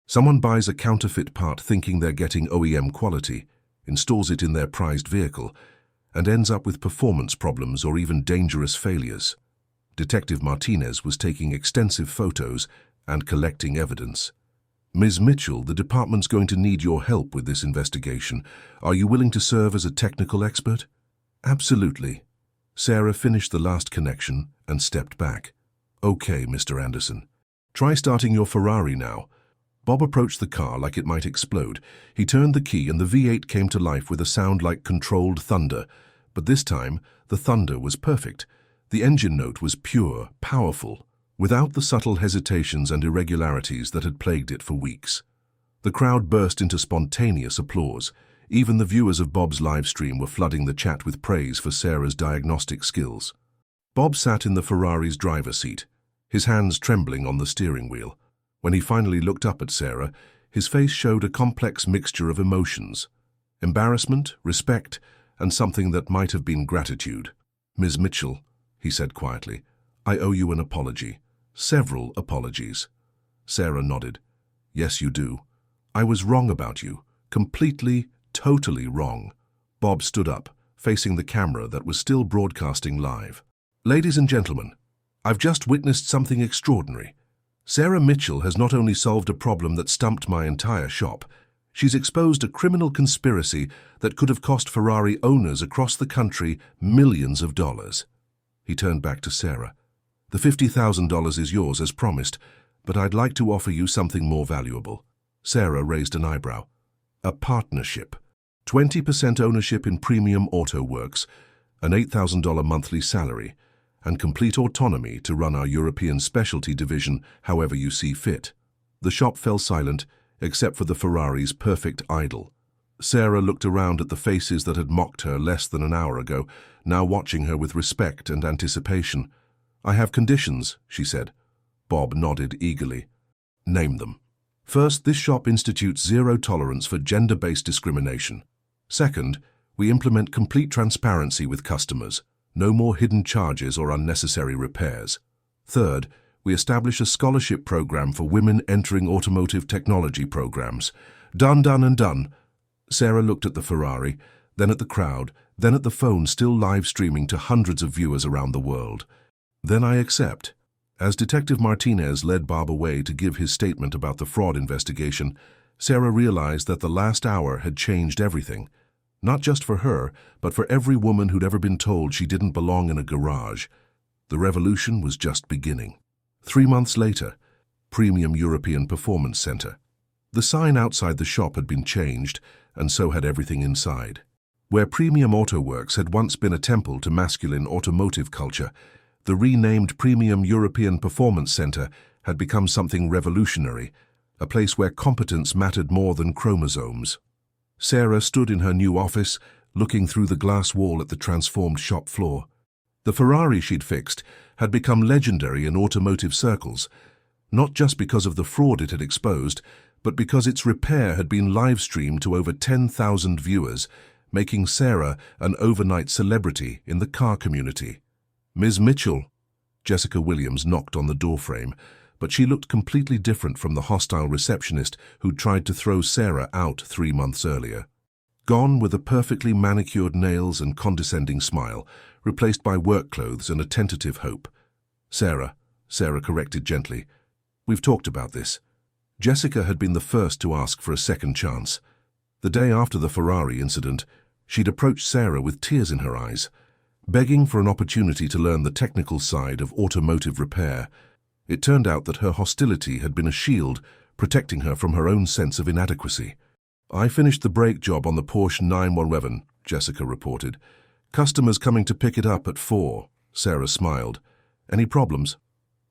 Someone buys a counterfeit part thinking they're getting OEM quality, installs it in their prized vehicle, and ends up with performance problems or even dangerous failures." Detective Martinez was taking extensive photos and collecting evidence. "Ms. Mitchell, the department's going to need your help with this investigation. Are you willing to serve as a technical expert?" "Absolutely." Sarah finished the last connection and stepped back. "Okay, Mr. Anderson. Try starting your Ferrari now." Bob approached the car like it might explode. He turned the key and the V8 came to life with a sound like controlled thunder. But this time, the thunder was perfect. The engine note was pure, powerful, without the subtle hesitations and irregularities that had plagued it for weeks. The crowd burst into spontaneous applause. Even the viewers of Bob's live stream were flooding the chat with praise for Sarah's diagnostic skills. Bob sat in the Ferrari's driver's seat, his hands trembling on the steering wheel. When he finally looked up at Sarah, his face showed a complex mixture of emotions: embarrassment, respect, and something that might have been gratitude. "Ms. Mitchell," he said quietly, "I owe you an apology. Several apologies." Sarah nodded. "Yes, you do. I was wrong about you. Completely, totally wrong." Bob stood up, facing the camera that was still broadcasting live. "Ladies and gentlemen, I've just witnessed something extraordinary. Sarah Mitchell has not only solved a problem that stumped my entire shop, she's exposed a criminal conspiracy that could have cost Ferrari owners across the country millions of dollars." He turned back to Sarah. "The $50,000 is yours as promised, but I'd like to offer you something more valuable." Sarah raised an eyebrow. "A partnership. 20% ownership in Premium Auto Works, an $8,000 monthly salary, and complete autonomy to run our European specialty division however you see fit." The shop fell silent, except for the Ferrari's perfect idol. Sarah looked around at the faces that had mocked her less than an hour ago, now watching her with respect and anticipation. "I have conditions," she said. Bob nodded eagerly. "Name them." "First, this shop institutes zero tolerance for gender-based discrimination. Second, we implement complete transparency with customers. No more hidden charges or unnecessary repairs. Third, we establish a scholarship program for women entering automotive technology programs. Done, done, and done." Sarah looked at the Ferrari, then at the crowd, then at the phone still live streaming to hundreds of viewers around the world. "Then I accept." As Detective Martinez led Bob away to give his statement about the fraud investigation, Sarah realized that the last hour had changed everything. Not just for her, but for every woman who'd ever been told she didn't belong in a garage. The revolution was just beginning. 3 months later, Premium European Performance Center. The sign outside the shop had been changed, and so had everything inside. Where Premium Auto Works had once been a temple to masculine automotive culture, the renamed Premium European Performance Center had become something revolutionary, a place where competence mattered more than chromosomes. Sarah stood in her new office, looking through the glass wall at the transformed shop floor. The Ferrari she'd fixed had become legendary in automotive circles, not just because of the fraud it had exposed, but because its repair had been live-streamed to over 10,000 viewers, making Sarah an overnight celebrity in the car community. "Ms. Mitchell." Jessica Williams knocked on the doorframe, but she looked completely different from the hostile receptionist who'd tried to throw Sarah out 3 months earlier. Gone were the perfectly manicured nails and condescending smile, replaced by work clothes and a tentative hope. Sarah corrected gently. "We've talked about this." Jessica had been the first to ask for a second chance. The day after the Ferrari incident, she'd approached Sarah with tears in her eyes, begging for an opportunity to learn the technical side of automotive repair. It turned out that her hostility had been a shield, protecting her from her own sense of inadequacy. "I finished the brake job on the Porsche 911, Jessica reported. "Customers coming to pick it up at 4, Sarah smiled. "Any problems?"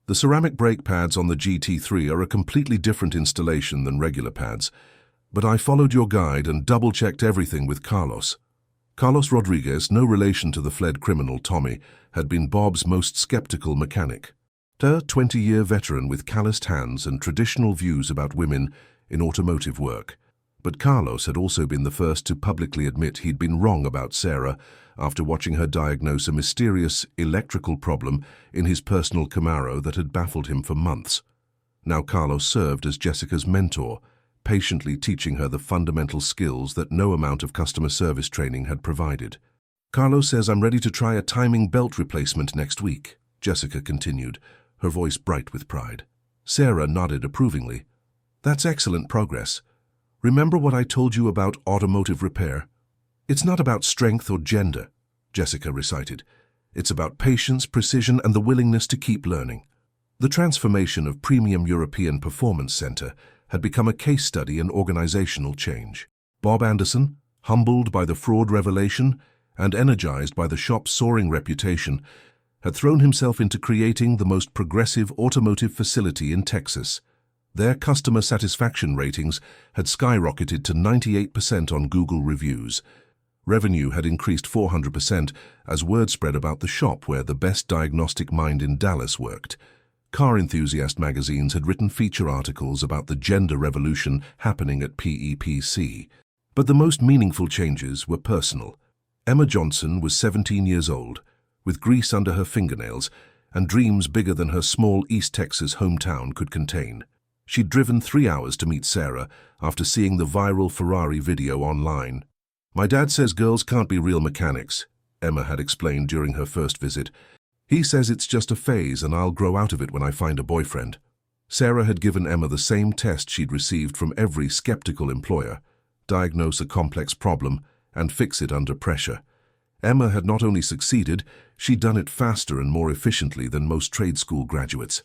"The ceramic brake pads on the GT3 are a completely different installation than regular pads, but I followed your guide and double-checked everything with Carlos." Carlos Rodriguez, no relation to the fled criminal Tommy, had been Bob's most skeptical mechanic. A 20-year veteran with calloused hands and traditional views about women in automotive work. But Carlos had also been the first to publicly admit he'd been wrong about Sarah after watching her diagnose a mysterious electrical problem in his personal Camaro that had baffled him for months. Now Carlos served as Jessica's mentor, patiently teaching her the fundamental skills that no amount of customer service training had provided. "Carlos says I'm ready to try a timing belt replacement next week," Jessica continued, her voice bright with pride. Sarah nodded approvingly. "That's excellent progress. Remember what I told you about automotive repair? It's not about strength or gender," Jessica recited. "It's about patience, precision, and the willingness to keep learning." The transformation of Premium European Performance Center had become a case study in organizational change. Bob Anderson, humbled by the fraud revelation and energized by the shop's soaring reputation, had thrown himself into creating the most progressive automotive facility in Texas. Their customer satisfaction ratings had skyrocketed to 98% on Google reviews. Revenue had increased 400% as word spread about the shop where the best diagnostic mind in Dallas worked. Car enthusiast magazines had written feature articles about the gender revolution happening at PEPC. But the most meaningful changes were personal. Emma Johnson was 17 years old, with grease under her fingernails and dreams bigger than her small East Texas hometown could contain. She'd driven 3 hours to meet Sarah after seeing the viral Ferrari video online. "My dad says girls can't be real mechanics," Emma had explained during her first visit. "He says it's just a phase and I'll grow out of it when I find a boyfriend." Sarah had given Emma the same test she'd received from every skeptical employer: diagnose a complex problem and fix it under pressure. Emma had not only succeeded, she'd done it faster and more efficiently than most trade school graduates.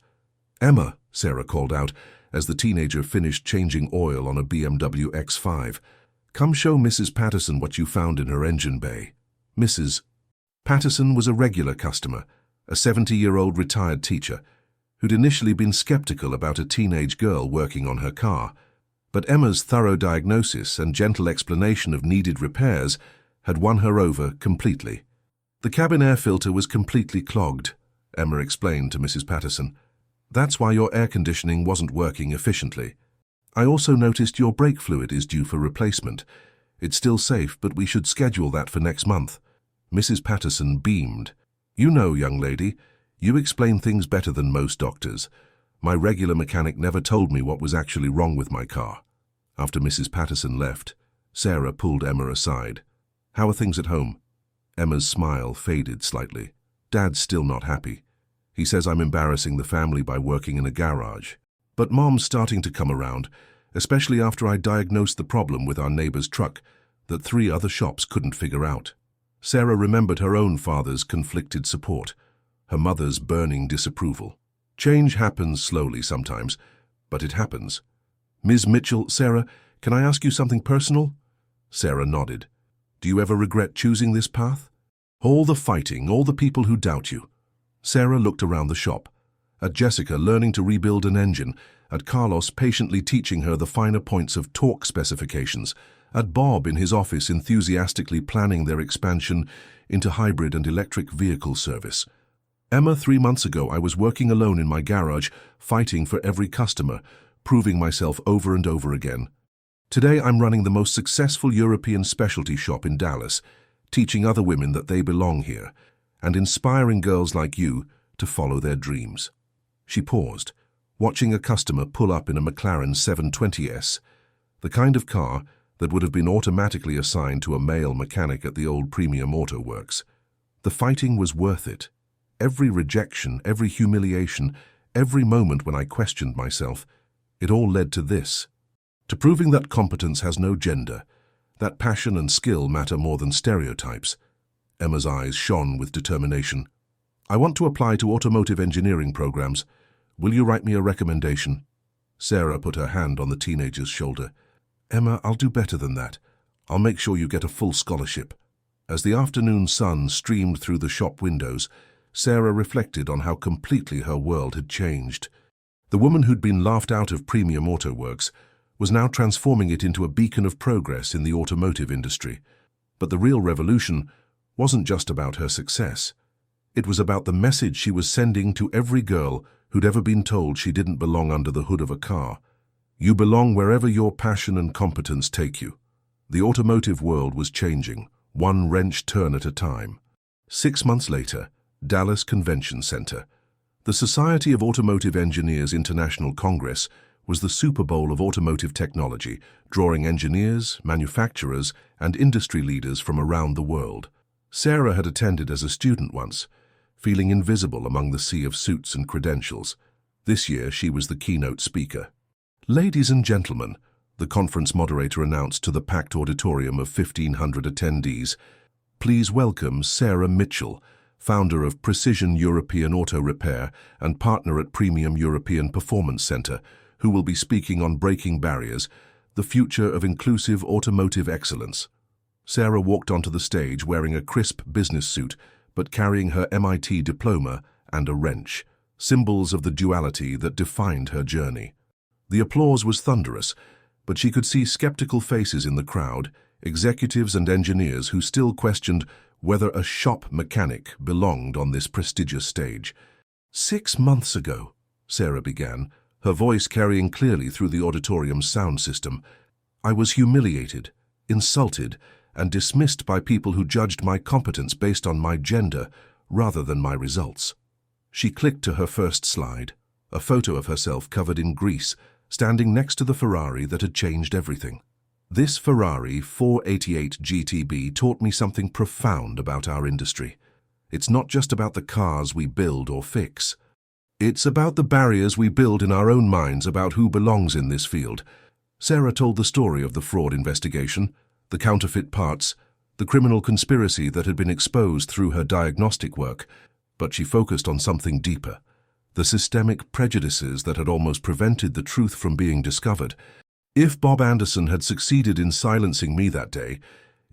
"Emma," Sarah called out as the teenager finished changing oil on a BMW X5, "come show Mrs. Patterson what you found in her engine bay." Mrs. Patterson was a regular customer, a 70-year-old retired teacher, who'd initially been skeptical about a teenage girl working on her car. But Emma's thorough diagnosis and gentle explanation of needed repairs had won her over completely. "The cabin air filter was completely clogged," Emma explained to Mrs. Patterson. "That's why your air conditioning wasn't working efficiently. I also noticed your brake fluid is due for replacement. It's still safe, but we should schedule that for next month." Mrs. Patterson beamed. "You know, young lady, you explain things better than most doctors. My regular mechanic never told me what was actually wrong with my car." After Mrs. Patterson left, Sarah pulled Emma aside. "How are things at home?" Emma's smile faded slightly. "Dad's still not happy. He says I'm embarrassing the family by working in a garage. But Mom's starting to come around, especially after I diagnosed the problem with our neighbor's truck that 3 other shops couldn't figure out." Sarah remembered her own father's conflicted support, her mother's burning disapproval. Change happens slowly sometimes, but it happens. "Ms. Mitchell, Sarah, can I ask you something personal?" Sarah nodded. "Do you ever regret choosing this path?" "All the fighting, all the people who doubt you." Sarah looked around the shop, at Jessica learning to rebuild an engine, at Carlos patiently teaching her the finer points of torque specifications, at Bob in his office enthusiastically planning their expansion into hybrid and electric vehicle service. "Emma, 3 months ago I was working alone in my garage, fighting for every customer, proving myself over and over again. Today I'm running the most successful European specialty shop in Dallas, teaching other women that they belong here, and inspiring girls like you to follow their dreams." She paused, watching a customer pull up in a McLaren 720S, the kind of car that would have been automatically assigned to a male mechanic at the old Premium Auto Works. The fighting was worth it. Every rejection, every humiliation, every moment when I questioned myself, it all led to this. To proving that competence has no gender, that passion and skill matter more than stereotypes. Emma's eyes shone with determination. "I want to apply to automotive engineering programs. Will you write me a recommendation?" Sarah put her hand on the teenager's shoulder. "Emma, I'll do better than that. I'll make sure you get a full scholarship." As the afternoon sun streamed through the shop windows, Sarah reflected on how completely her world had changed. The woman who'd been laughed out of Premium Auto Works was now transforming it into a beacon of progress in the automotive industry. But the real revolution wasn't just about her success. It was about the message she was sending to every girl who'd ever been told she didn't belong under the hood of a car. You belong wherever your passion and competence take you. The automotive world was changing, one wrench turn at a time. 6 months later, Dallas Convention Center. The Society of Automotive Engineers International Congress was the Super Bowl of automotive technology, drawing engineers, manufacturers, and industry leaders from around the world. Sarah had attended as a student once, feeling invisible among the sea of suits and credentials. This year, she was the keynote speaker. "Ladies and gentlemen," the conference moderator announced to the packed auditorium of 1,500 attendees, "please welcome Sarah Mitchell, founder of Precision European Auto Repair and partner at Premium European Performance Center, who will be speaking on breaking barriers, the future of inclusive automotive excellence." Sarah walked onto the stage wearing a crisp business suit, but carrying her MIT diploma and a wrench, symbols of the duality that defined her journey. The applause was thunderous, but she could see skeptical faces in the crowd, executives and engineers who still questioned whether a shop mechanic belonged on this prestigious stage. "6 months ago," Sarah began, her voice carrying clearly through the auditorium's sound system, "I was humiliated, insulted, and dismissed by people who judged my competence based on my gender rather than my results." She clicked to her first slide, a photo of herself covered in grease, standing next to the Ferrari that had changed everything. "This Ferrari 488 GTB taught me something profound about our industry. It's not just about the cars we build or fix. It's about the barriers we build in our own minds about who belongs in this field." Sarah told the story of the fraud investigation, the counterfeit parts, the criminal conspiracy that had been exposed through her diagnostic work, but she focused on something deeper, the systemic prejudices that had almost prevented the truth from being discovered. "If Bob Anderson had succeeded in silencing me that day,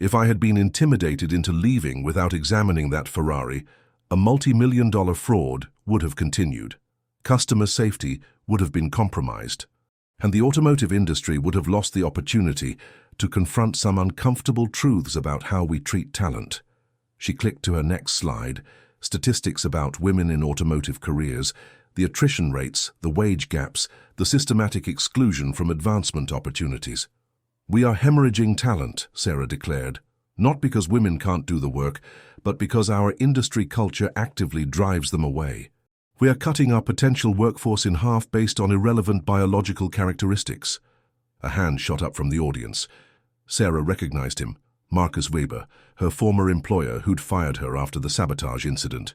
if I had been intimidated into leaving without examining that Ferrari, a multi-million-dollar fraud would have continued. Customer safety would have been compromised, and the automotive industry would have lost the opportunity to confront some uncomfortable truths about how we treat talent." She clicked to her next slide, statistics about women in automotive careers, the attrition rates, the wage gaps, the systematic exclusion from advancement opportunities. "We are hemorrhaging talent," Sarah declared, "not because women can't do the work, but because our industry culture actively drives them away. We are cutting our potential workforce in half based on irrelevant biological characteristics." A hand shot up from the audience. Sarah recognized him, Marcus Weber, her former employer who'd fired her after the sabotage incident.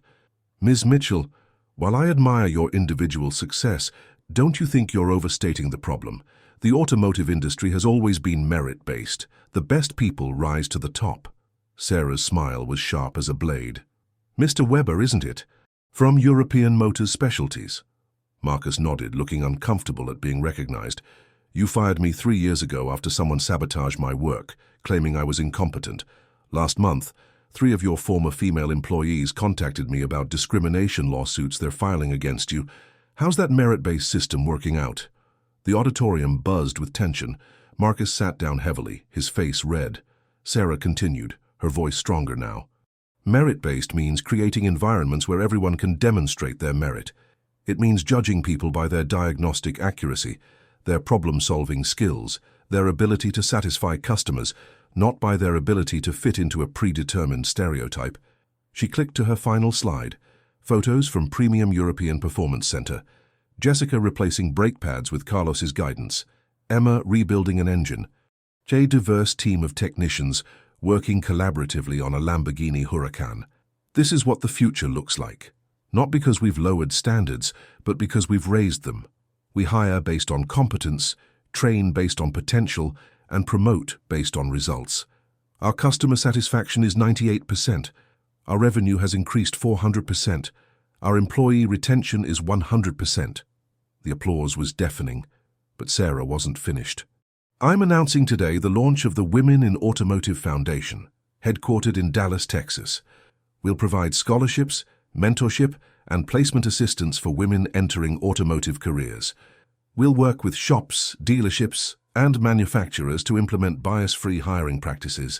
"Ms. Mitchell, while I admire your individual success, don't you think you're overstating the problem? The automotive industry has always been merit-based. The best people rise to the top." Sarah's smile was sharp as a blade. "Mr. Weber, isn't it? From European Motors Specialties." Marcus nodded, looking uncomfortable at being recognized. "You fired me 3 years ago after someone sabotaged my work, claiming I was incompetent. Last month, 3 of your former female employees contacted me about discrimination lawsuits they're filing against you. How's that merit-based system working out?" The auditorium buzzed with tension. Marcus sat down heavily, his face red. Sarah continued, her voice stronger now. "Merit-based means creating environments where everyone can demonstrate their merit. It means judging people by their diagnostic accuracy, their problem-solving skills, their ability to satisfy customers, not by their ability to fit into a predetermined stereotype." She clicked to her final slide, photos from Premium European Performance Center, Jessica replacing brake pads with Carlos's guidance, Emma rebuilding an engine, a diverse team of technicians working collaboratively on a Lamborghini Huracan. This is what the future looks like. Not because we've lowered standards, but because we've raised them. We hire based on competence, train based on potential, and promote based on results. Our customer satisfaction is 98%. Our revenue has increased 400%. Our employee retention is 100%. The applause was deafening, but Sarah wasn't finished. "I'm announcing today the launch of the Women in Automotive Foundation, headquartered in Dallas, Texas. We'll provide scholarships, mentorship, and placement assistance for women entering automotive careers. We'll work with shops, dealerships, and manufacturers to implement bias-free hiring practices.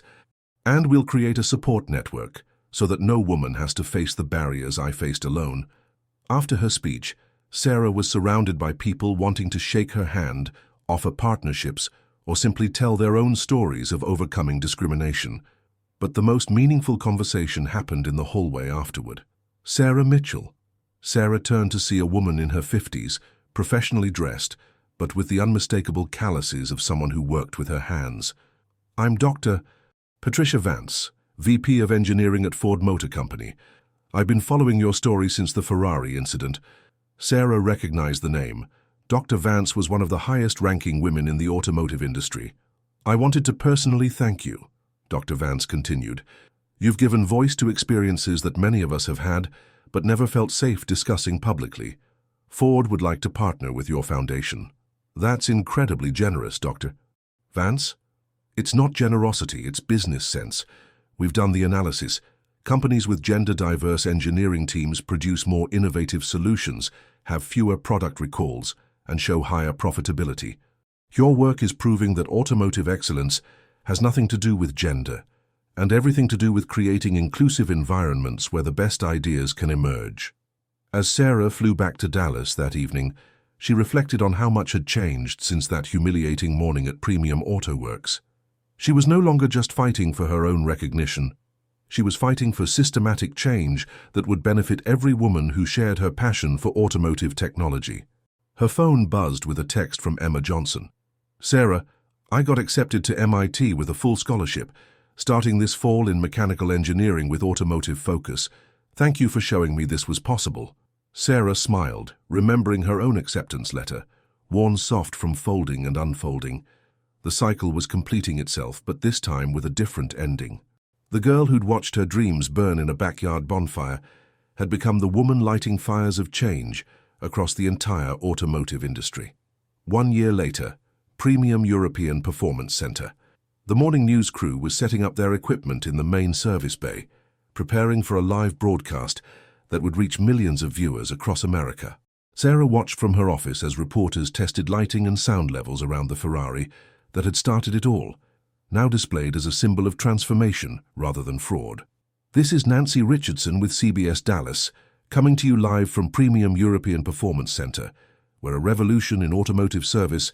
And we'll create a support network so that no woman has to face the barriers I faced alone. After her speech, Sarah was surrounded by people wanting to shake her hand, offer partnerships, or simply tell their own stories of overcoming discrimination. But the most meaningful conversation happened in the hallway afterward. Sarah Mitchell. Sarah turned to see a woman in her 50s, professionally dressed, but with the unmistakable calluses of someone who worked with her hands. "I'm Dr. Patricia Vance, VP of Engineering at Ford Motor Company. I've been following your story since the Ferrari incident." Sarah recognized the name. Dr. Vance was one of the highest-ranking women in the automotive industry. "I wanted to personally thank you," Dr. Vance continued. "You've given voice to experiences that many of us have had, but never felt safe discussing publicly. Ford would like to partner with your foundation." "That's incredibly generous, Dr. Vance." "It's not generosity, it's business sense. We've done the analysis. Companies with gender-diverse engineering teams produce more innovative solutions, have fewer product recalls, and show higher profitability. Your work is proving that automotive excellence has nothing to do with gender, and everything to do with creating inclusive environments where the best ideas can emerge." As Sarah flew back to Dallas that evening, she reflected on how much had changed since that humiliating morning at Premium Auto Works. She was no longer just fighting for her own recognition. She was fighting for systematic change that would benefit every woman who shared her passion for automotive technology. Her phone buzzed with a text from Emma Johnson. "Sarah, I got accepted to MIT with a full scholarship, starting this fall in mechanical engineering with automotive focus. Thank you for showing me this was possible." Sarah smiled, remembering her own acceptance letter, worn soft from folding and unfolding. The cycle was completing itself, but this time with a different ending. The girl who'd watched her dreams burn in a backyard bonfire had become the woman lighting fires of change across the entire automotive industry. 1 year later, Premium European Performance Center. The morning news crew was setting up their equipment in the main service bay, preparing for a live broadcast that would reach millions of viewers across America. Sarah watched from her office as reporters tested lighting and sound levels around the Ferrari that had started it all, now displayed as a symbol of transformation rather than fraud. This is Nancy Richardson with CBS Dallas, coming to you live from Premium European Performance Center, where a revolution in automotive service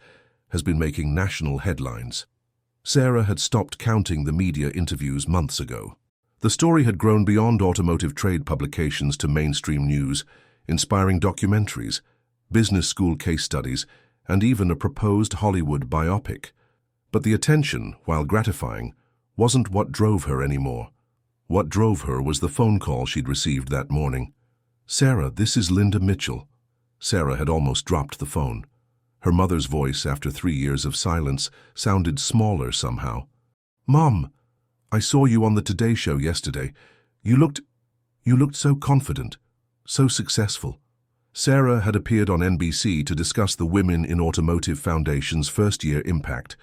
has been making national headlines. Sarah had stopped counting the media interviews months ago. The story had grown beyond automotive trade publications to mainstream news, inspiring documentaries, business school case studies, and even a proposed Hollywood biopic. But the attention, while gratifying, wasn't what drove her anymore. What drove her was the phone call she'd received that morning. "Sarah, this is Linda Mitchell." Sarah had almost dropped the phone. Her mother's voice, after 3 years of silence, sounded smaller somehow. "Mom, I saw you on the Today Show yesterday. You looked so confident, so successful." Sarah had appeared on NBC to discuss the Women in Automotive Foundation's first-year impact.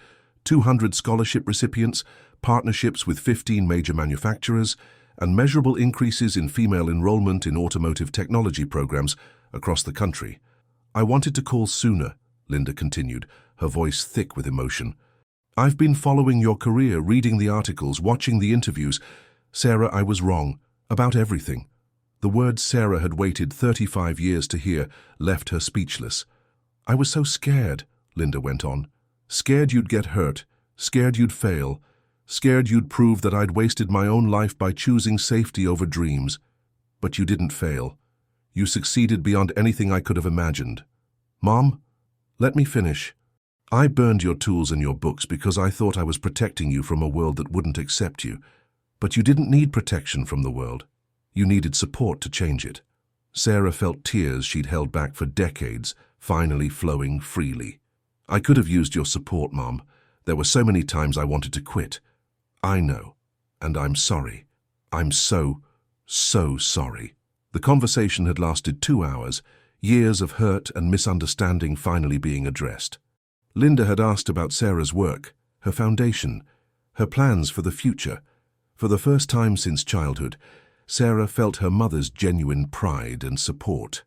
200 scholarship recipients, partnerships with 15 major manufacturers, and measurable increases in female enrollment in automotive technology programs across the country. "I wanted to call sooner," Linda continued, her voice thick with emotion. "I've been following your career, reading the articles, watching the interviews. Sarah, I was wrong about everything." The words Sarah had waited 35 years to hear left her speechless. "I was so scared," Linda went on. "Scared you'd get hurt, scared you'd fail, scared you'd prove that I'd wasted my own life by choosing safety over dreams. But you didn't fail. You succeeded beyond anything I could have imagined. Mom, let me finish. I burned your tools and your books because I thought I was protecting you from a world that wouldn't accept you. But you didn't need protection from the world. You needed support to change it." Sarah felt tears she'd held back for decades, finally flowing freely. "I could have used your support, Mom. There were so many times I wanted to quit. I know, and I'm sorry. I'm so sorry." The conversation had lasted 2 hours, years of hurt and misunderstanding finally being addressed. Linda had asked about Sarah's work, her foundation, her plans for the future. For the first time since childhood, Sarah felt her mother's genuine pride and support.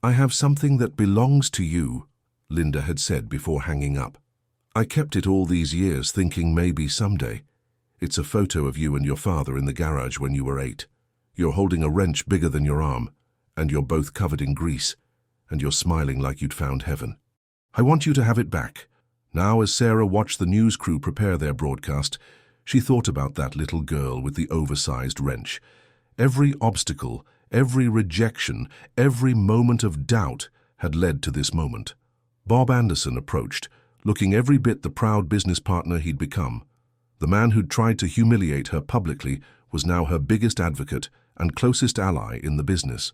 "I have something that belongs to you," Linda had said before hanging up. "I kept it all these years thinking maybe someday. It's a photo of you and your father in the garage when you were 8. You're holding a wrench bigger than your arm, and you're both covered in grease, and you're smiling like you'd found heaven. I want you to have it back." Now, as Sarah watched the news crew prepare their broadcast, she thought about that little girl with the oversized wrench. Every obstacle, every rejection, every moment of doubt had led to this moment. Bob Anderson approached, looking every bit the proud business partner he'd become. The man who'd tried to humiliate her publicly was now her biggest advocate and closest ally in the business.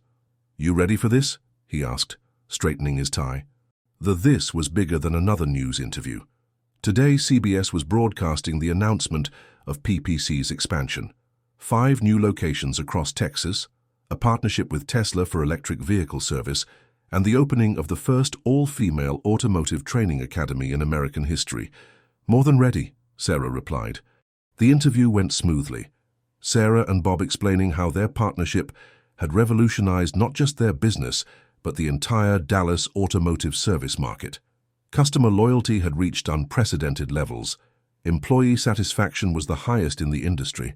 "You ready for this?" he asked, straightening his tie. The "this" was bigger than another news interview. Today, CBS was broadcasting the announcement of PPC's expansion. 5 new locations across Texas, a partnership with Tesla for electric vehicle service, and the opening of the first all-female automotive training academy in American history. "More than ready," Sarah replied. The interview went smoothly, Sarah and Bob explaining how their partnership had revolutionized not just their business, but the entire Dallas automotive service market. Customer loyalty had reached unprecedented levels, employee satisfaction was the highest in the industry,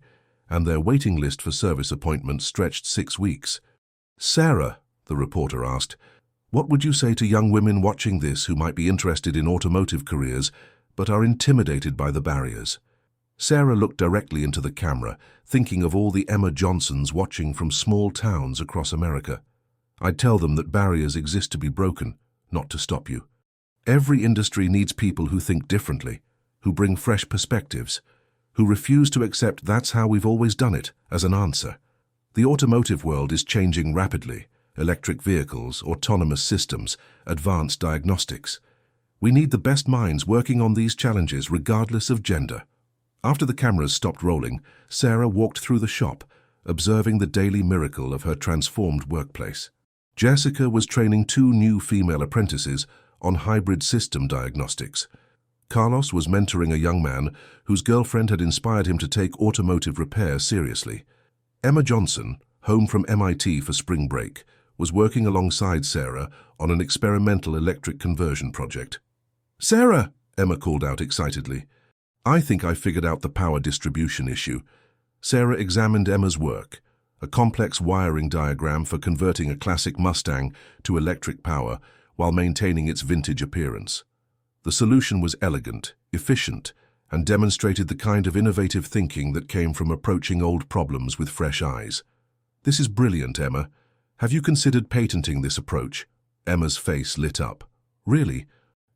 and their waiting list for service appointments stretched 6 weeks. "Sarah," the reporter asked, "what would you say to young women watching this who might be interested in automotive careers but are intimidated by the barriers?" Sarah looked directly into the camera, thinking of all the Emma Johnsons watching from small towns across America. "I'd tell them that barriers exist to be broken, not to stop you. Every industry needs people who think differently, who bring fresh perspectives, who refuse to accept that's how we've always done it as an answer. The automotive world is changing rapidly. Electric vehicles, autonomous systems, advanced diagnostics. We need the best minds working on these challenges regardless of gender." After the cameras stopped rolling, Sarah walked through the shop, observing the daily miracle of her transformed workplace. Jessica was training 2 new female apprentices on hybrid system diagnostics. Carlos was mentoring a young man whose girlfriend had inspired him to take automotive repair seriously. Emma Johnson, home from MIT for spring break, was working alongside Sarah on an experimental electric conversion project. "Sarah," Emma called out excitedly, "I think I figured out the power distribution issue." Sarah examined Emma's work, a complex wiring diagram for converting a classic Mustang to electric power while maintaining its vintage appearance. The solution was elegant, efficient, and demonstrated the kind of innovative thinking that came from approaching old problems with fresh eyes. "This is brilliant, Emma. Have you considered patenting this approach?" Emma's face lit up. "Really?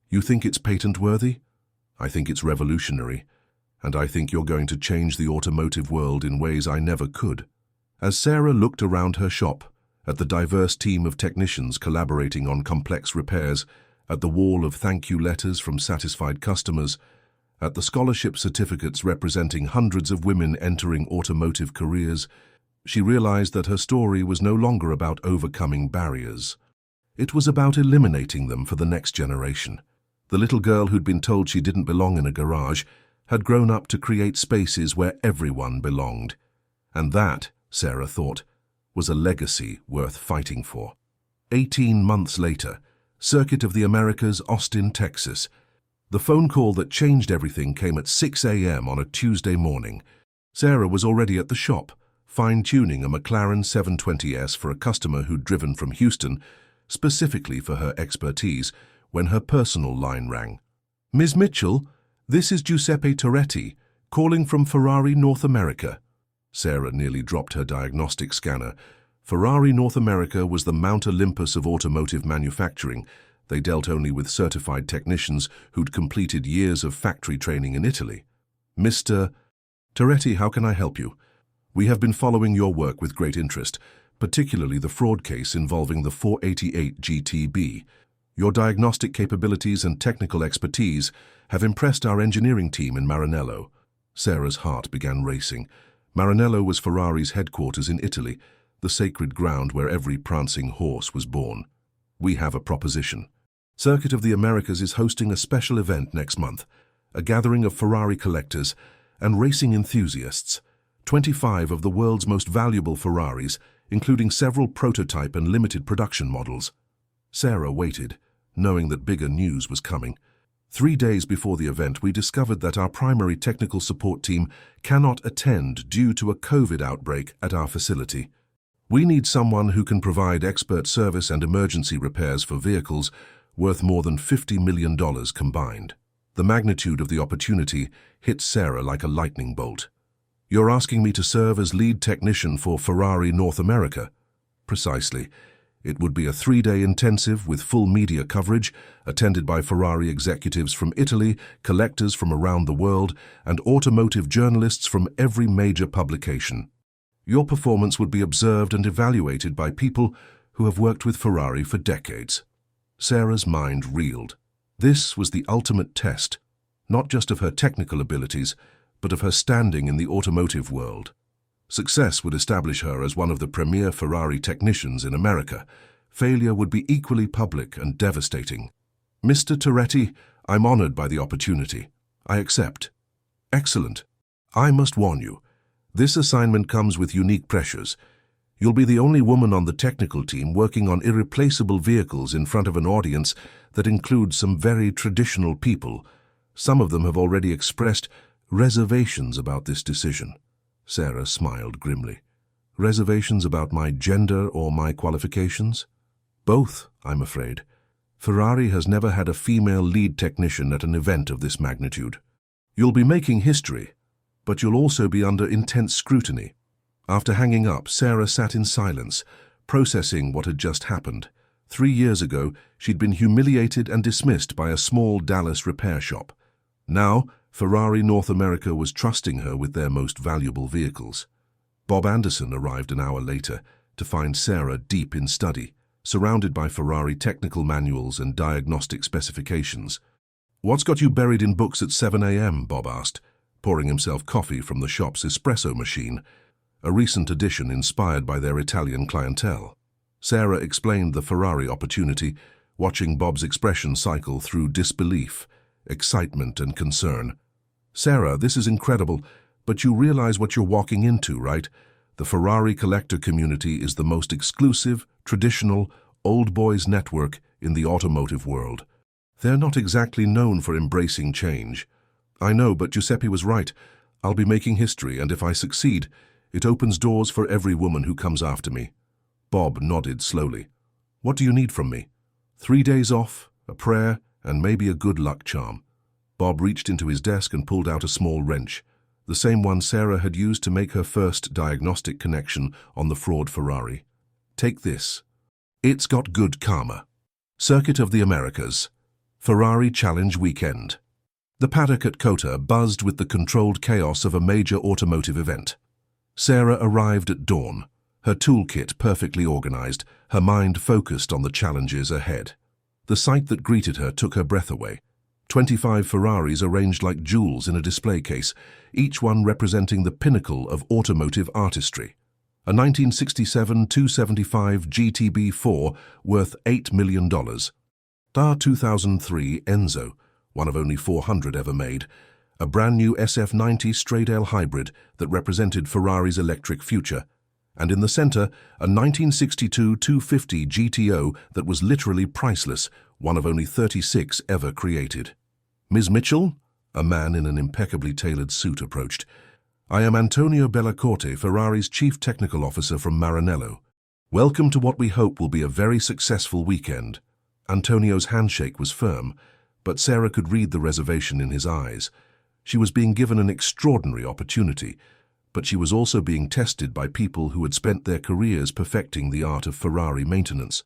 You think it's patent-worthy?" "I think it's revolutionary, and I think you're going to change the automotive world in ways I never could." As Sarah looked around her shop, at the diverse team of technicians collaborating on complex repairs, at the wall of thank you letters from satisfied customers, at the scholarship certificates representing hundreds of women entering automotive careers, she realized that her story was no longer about overcoming barriers. It was about eliminating them for the next generation. The little girl who'd been told she didn't belong in a garage had grown up to create spaces where everyone belonged. And that, Sarah thought, was a legacy worth fighting for. 18 months later, Circuit of the Americas, Austin, Texas. The phone call that changed everything came at 6 a.m. on a Tuesday morning. Sarah was already at the shop, fine-tuning a McLaren 720S for a customer who'd driven from Houston, specifically for her expertise, when her personal line rang. "Ms. Mitchell, this is Giuseppe Toretti, calling from Ferrari North America." Sarah nearly dropped her diagnostic scanner. Ferrari North America was the Mount Olympus of automotive manufacturing. They dealt only with certified technicians who'd completed years of factory training in Italy. "Mr. Toretti, how can I help you? We have been following your work with great interest, particularly the fraud case involving the 488 GTB. Your diagnostic capabilities and technical expertise have impressed our engineering team in Maranello." Sarah's heart began racing. Maranello was Ferrari's headquarters in Italy, the sacred ground where every prancing horse was born. "We have a proposition. Circuit of the Americas is hosting a special event next month, a gathering of Ferrari collectors and racing enthusiasts. 25 of the world's most valuable Ferraris, including several prototype and limited production models." Sarah waited, knowing that bigger news was coming. 3 days before the event, we discovered that our primary technical support team cannot attend due to a COVID outbreak at our facility. We need someone who can provide expert service and emergency repairs for vehicles worth more than $50 million combined. The magnitude of the opportunity hit Sarah like a lightning bolt. You're asking me to serve as lead technician for Ferrari North America? Precisely. It would be a 3-day intensive with full media coverage, attended by Ferrari executives from Italy, collectors from around the world, and automotive journalists from every major publication. Your performance would be observed and evaluated by people who have worked with Ferrari for decades. Sarah's mind reeled. This was the ultimate test, not just of her technical abilities, but of her standing in the automotive world. Success would establish her as one of the premier Ferrari technicians in America. Failure would be equally public and devastating. Mr. Toretti, I'm honored by the opportunity. I accept. Excellent. I must warn you, this assignment comes with unique pressures. You'll be the only woman on the technical team working on irreplaceable vehicles in front of an audience that includes some very traditional people. Some of them have already expressed reservations about this decision. Sarah smiled grimly. Reservations about my gender or my qualifications? Both, I'm afraid. Ferrari has never had a female lead technician at an event of this magnitude. You'll be making history, but you'll also be under intense scrutiny. After hanging up, Sarah sat in silence, processing what had just happened. 3 years ago, she'd been humiliated and dismissed by a small Dallas repair shop. Now, Ferrari North America was trusting her with their most valuable vehicles. Bob Anderson arrived an hour later to find Sarah deep in study, surrounded by Ferrari technical manuals and diagnostic specifications. "What's got you buried in books at 7 a.m., Bob asked, pouring himself coffee from the shop's espresso machine, a recent addition inspired by their Italian clientele. Sarah explained the Ferrari opportunity, watching Bob's expression cycle through disbelief, excitement and concern. "Sarah, this is incredible, but you realize what you're walking into, right? The Ferrari collector community is the most exclusive, traditional, old boys network in the automotive world. They're not exactly known for embracing change. I know, but Giuseppe was right. I'll be making history, and if I succeed, it opens doors for every woman who comes after me." Bob nodded slowly. "What do you need from me?" 3 days off, a prayer, and maybe a good luck charm. Bob reached into his desk and pulled out a small wrench, the same one Sarah had used to make her first diagnostic connection on the fraud Ferrari. "Take this. It's got good karma. Circuit of the Americas. Ferrari Challenge Weekend." The paddock at COTA buzzed with the controlled chaos of a major automotive event. Sarah arrived at dawn, her toolkit perfectly organized, her mind focused on the challenges ahead. The sight that greeted her took her breath away. 25 Ferraris arranged like jewels in a display case, each one representing the pinnacle of automotive artistry. A 1967 275 GTB4 worth $8 million. A 2003 Enzo, one of only 400 ever made. A brand new SF90 straight-aisle hybrid that represented Ferrari's electric future. And in the center, a 1962 250 GTO that was literally priceless, one of only 36 ever created. "Ms. Mitchell?" A man in an impeccably tailored suit approached. "I am Antonio Bellacorte, Ferrari's Chief Technical Officer from Maranello. Welcome to what we hope will be a very successful weekend." Antonio's handshake was firm, but Sarah could read the reservation in his eyes. She was being given an extraordinary opportunity, but she was also being tested by people who had spent their careers perfecting the art of Ferrari maintenance.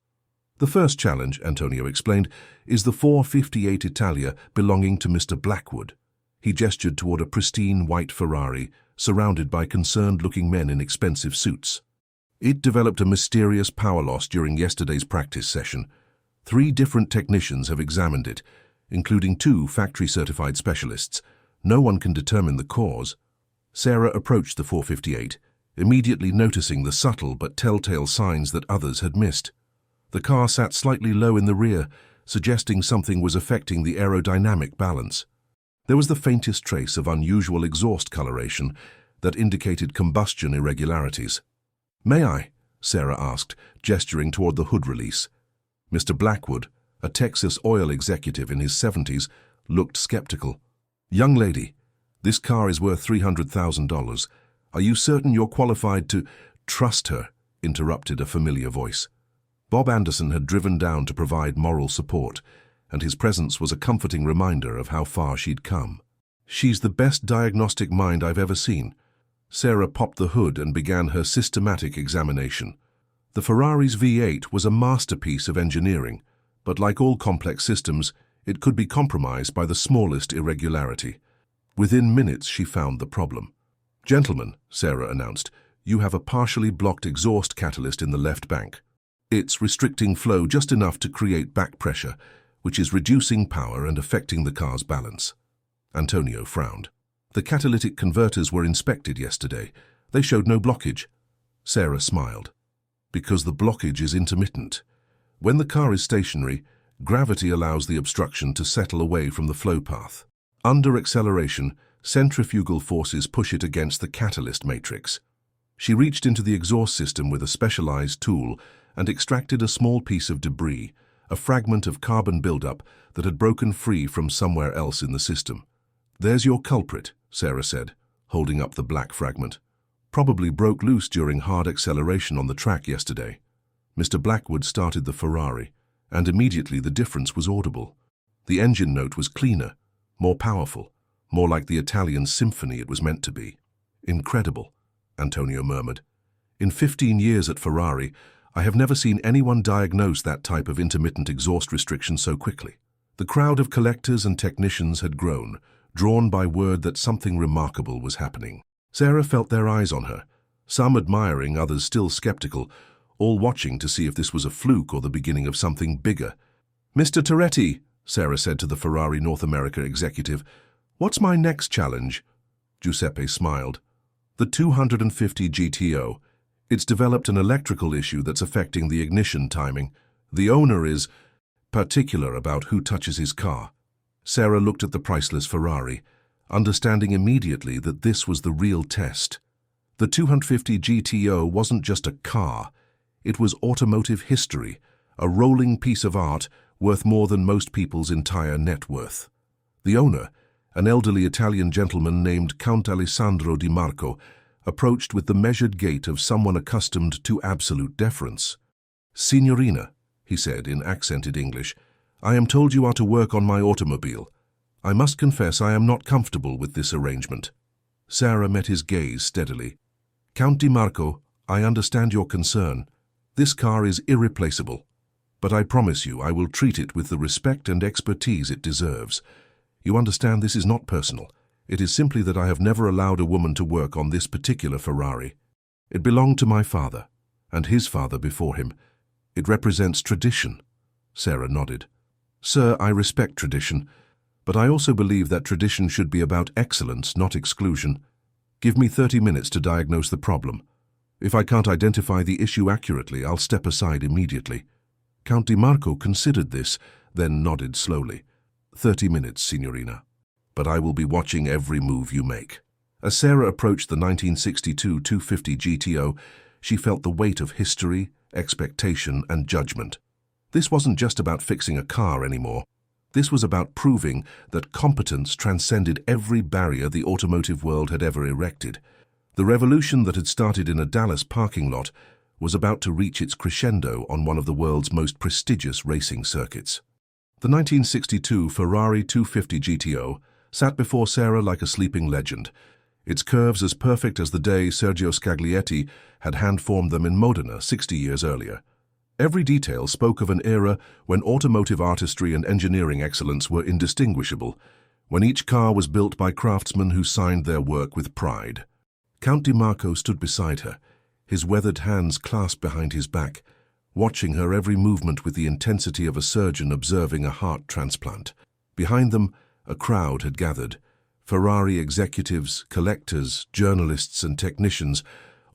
"The first challenge," Antonio explained, "is the 458 Italia belonging to Mr. Blackwood." He gestured toward a pristine white Ferrari, surrounded by concerned-looking men in expensive suits. It developed a mysterious power loss during yesterday's practice session. 3 different technicians have examined it, including 2 factory-certified specialists. No one can determine the cause. Sarah approached the 458, immediately noticing the subtle but telltale signs that others had missed. The car sat slightly low in the rear, suggesting something was affecting the aerodynamic balance. There was the faintest trace of unusual exhaust coloration that indicated combustion irregularities. "May I?" Sarah asked, gesturing toward the hood release. Mr. Blackwood, a Texas oil executive in his 70s, looked skeptical. "Young lady, this car is worth $300,000. Are you certain you're qualified to—" "Trust her," interrupted a familiar voice. Bob Anderson had driven down to provide moral support, and his presence was a comforting reminder of how far she'd come. "She's the best diagnostic mind I've ever seen." Sarah popped the hood and began her systematic examination. The Ferrari's V8 was a masterpiece of engineering, but like all complex systems, it could be compromised by the smallest irregularity. Within minutes, she found the problem. "Gentlemen," Sarah announced, "you have a partially blocked exhaust catalyst in the left bank. It's restricting flow just enough to create back pressure, which is reducing power and affecting the car's balance." Antonio frowned. "The catalytic converters were inspected yesterday. They showed no blockage." Sarah smiled. "Because the blockage is intermittent. When the car is stationary, gravity allows the obstruction to settle away from the flow path. Under acceleration, centrifugal forces push it against the catalyst matrix." She reached into the exhaust system with a specialized tool and extracted a small piece of debris, a fragment of carbon buildup that had broken free from somewhere else in the system. "There's your culprit," Sarah said, holding up the black fragment. "Probably broke loose during hard acceleration on the track yesterday." Mr. Blackwood started the Ferrari, and immediately the difference was audible. The engine note was cleaner, more powerful, more like the Italian symphony it was meant to be. "Incredible," Antonio murmured. "In 15 years at Ferrari, I have never seen anyone diagnose that type of intermittent exhaust restriction so quickly." The crowd of collectors and technicians had grown, drawn by word that something remarkable was happening. Sarah felt their eyes on her, some admiring, others still skeptical, all watching to see if this was a fluke or the beginning of something bigger. "Mr. Toretti," Sarah said to the Ferrari North America executive, "what's my next challenge?" Giuseppe smiled. "The 250 GTO. It's developed an electrical issue that's affecting the ignition timing. The owner is particular about who touches his car." Sarah looked at the priceless Ferrari, understanding immediately that this was the real test. The 250 GTO wasn't just a car. It was automotive history, a rolling piece of art worth more than most people's entire net worth. The owner, an elderly Italian gentleman named Count Alessandro Di Marco, approached with the measured gait of someone accustomed to absolute deference. "Signorina," he said in accented English, "I am told you are to work on my automobile. I must confess I am not comfortable with this arrangement." Sarah met his gaze steadily. "Count Di Marco, I understand your concern. This car is irreplaceable. But I promise you I will treat it with the respect and expertise it deserves. You understand this is not personal. It is simply that I have never allowed a woman to work on this particular Ferrari. It belonged to my father, and his father before him. It represents tradition." Sarah nodded. "Sir, I respect tradition, but I also believe that tradition should be about excellence, not exclusion. Give me 30 minutes to diagnose the problem. If I can't identify the issue accurately, I'll step aside immediately." Count Di Marco considered this, then nodded slowly. 30 minutes, Signorina. But I will be watching every move you make." As Sarah approached the 1962 250 GTO, she felt the weight of history, expectation, and judgment. This wasn't just about fixing a car anymore. This was about proving that competence transcended every barrier the automotive world had ever erected. The revolution that had started in a Dallas parking lot was about to reach its crescendo on one of the world's most prestigious racing circuits. The 1962 Ferrari 250 GTO sat before Sarah like a sleeping legend, its curves as perfect as the day Sergio Scaglietti had hand-formed them in Modena 60 years earlier. Every detail spoke of an era when automotive artistry and engineering excellence were indistinguishable, when each car was built by craftsmen who signed their work with pride. Count Di Marco stood beside her, his weathered hands clasped behind his back, watching her every movement with the intensity of a surgeon observing a heart transplant. Behind them, a crowd had gathered, Ferrari executives, collectors, journalists, and technicians,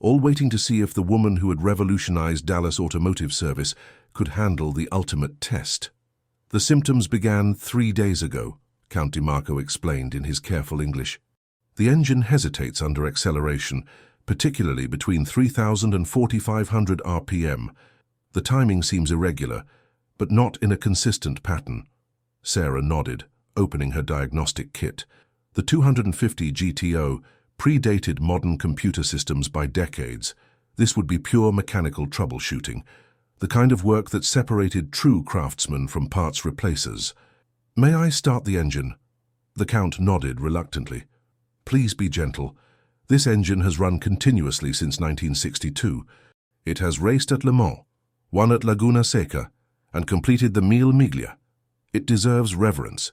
all waiting to see if the woman who had revolutionized Dallas automotive service could handle the ultimate test. "The symptoms began 3 days ago," Count Di Marco explained in his careful English. "The engine hesitates under acceleration, particularly between 3,000 and 4,500 RPM. The timing seems irregular, but not in a consistent pattern." Sarah nodded, opening her diagnostic kit. The 250 GTO predated modern computer systems by decades. This would be pure mechanical troubleshooting, the kind of work that separated true craftsmen from parts replacers. "May I start the engine?" The Count nodded reluctantly. "Please be gentle. This engine has run continuously since 1962. It has raced at Le Mans, won at Laguna Seca, and completed the Mille Miglia. It deserves reverence."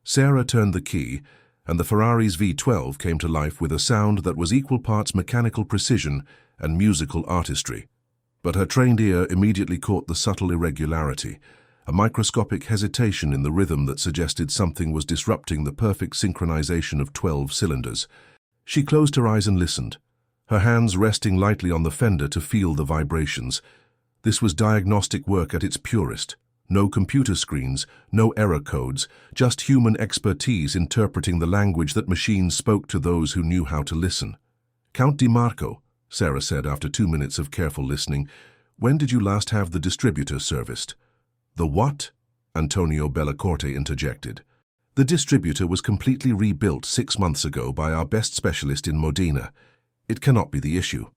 Sarah turned the key, and the Ferrari's V12 came to life with a sound that was equal parts mechanical precision and musical artistry. But her trained ear immediately caught the subtle irregularity, a microscopic hesitation in the rhythm that suggested something was disrupting the perfect synchronization of 12 cylinders. She closed her eyes and listened, her hands resting lightly on the fender to feel the vibrations. This was diagnostic work at its purest. No computer screens, no error codes, just human expertise interpreting the language that machines spoke to those who knew how to listen. "Count Di Marco," Sarah said after 2 minutes of careful listening, "when did you last have the distributor serviced?" "The what?" Antonio Bellacorte interjected. "The distributor was completely rebuilt 6 months ago by our best specialist in Modena. It cannot be the issue."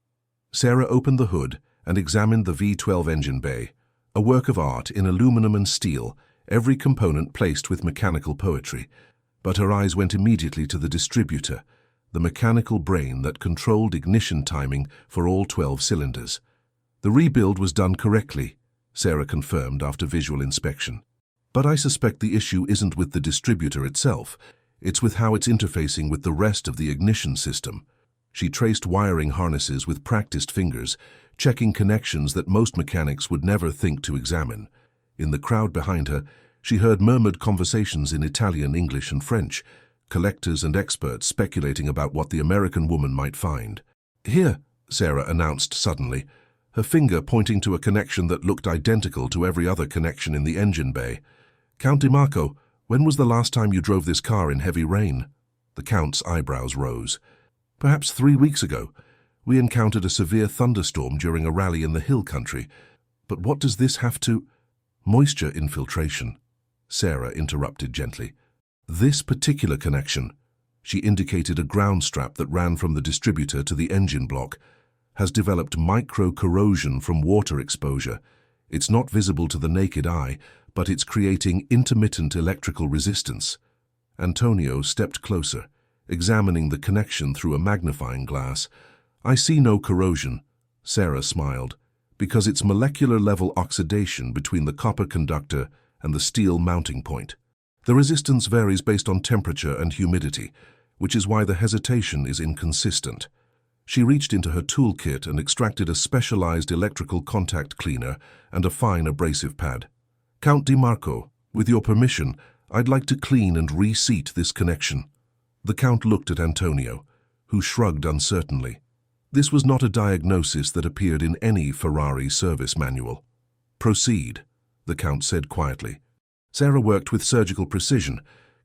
Sarah opened the hood and examined the V12 engine bay, a work of art in aluminum and steel, every component placed with mechanical poetry. But her eyes went immediately to the distributor, the mechanical brain that controlled ignition timing for all 12 cylinders. "The rebuild was done correctly," Sarah confirmed after visual inspection. "But I suspect the issue isn't with the distributor itself. It's with how it's interfacing with the rest of the ignition system." She traced wiring harnesses with practiced fingers, checking connections that most mechanics would never think to examine. In the crowd behind her, she heard murmured conversations in Italian, English, and French, collectors and experts speculating about what the American woman might find. "Here," Sarah announced suddenly, her finger pointing to a connection that looked identical to every other connection in the engine bay. "Count Di Marco, when was the last time you drove this car in heavy rain?" The Count's eyebrows rose. "Perhaps 3 weeks ago. We encountered a severe thunderstorm during a rally in the hill country. But what does this have to—" "Moisture infiltration," Sarah interrupted gently. "This particular connection," she indicated a ground strap that ran from the distributor to the engine block, "has developed micro-corrosion from water exposure. It's not visible to the naked eye, but it's creating intermittent electrical resistance." Antonio stepped closer, examining the connection through a magnifying glass. "I see no corrosion," Sarah smiled, "because it's molecular-level oxidation between the copper conductor and the steel mounting point. The resistance varies based on temperature and humidity, which is why the hesitation is inconsistent." She reached into her toolkit and extracted a specialized electrical contact cleaner and a fine abrasive pad. "Count Di Marco, with your permission, I'd like to clean and reseat this connection." The Count looked at Antonio, who shrugged uncertainly. This was not a diagnosis that appeared in any Ferrari service manual. "Proceed," the Count said quietly. Sarah worked with surgical precision,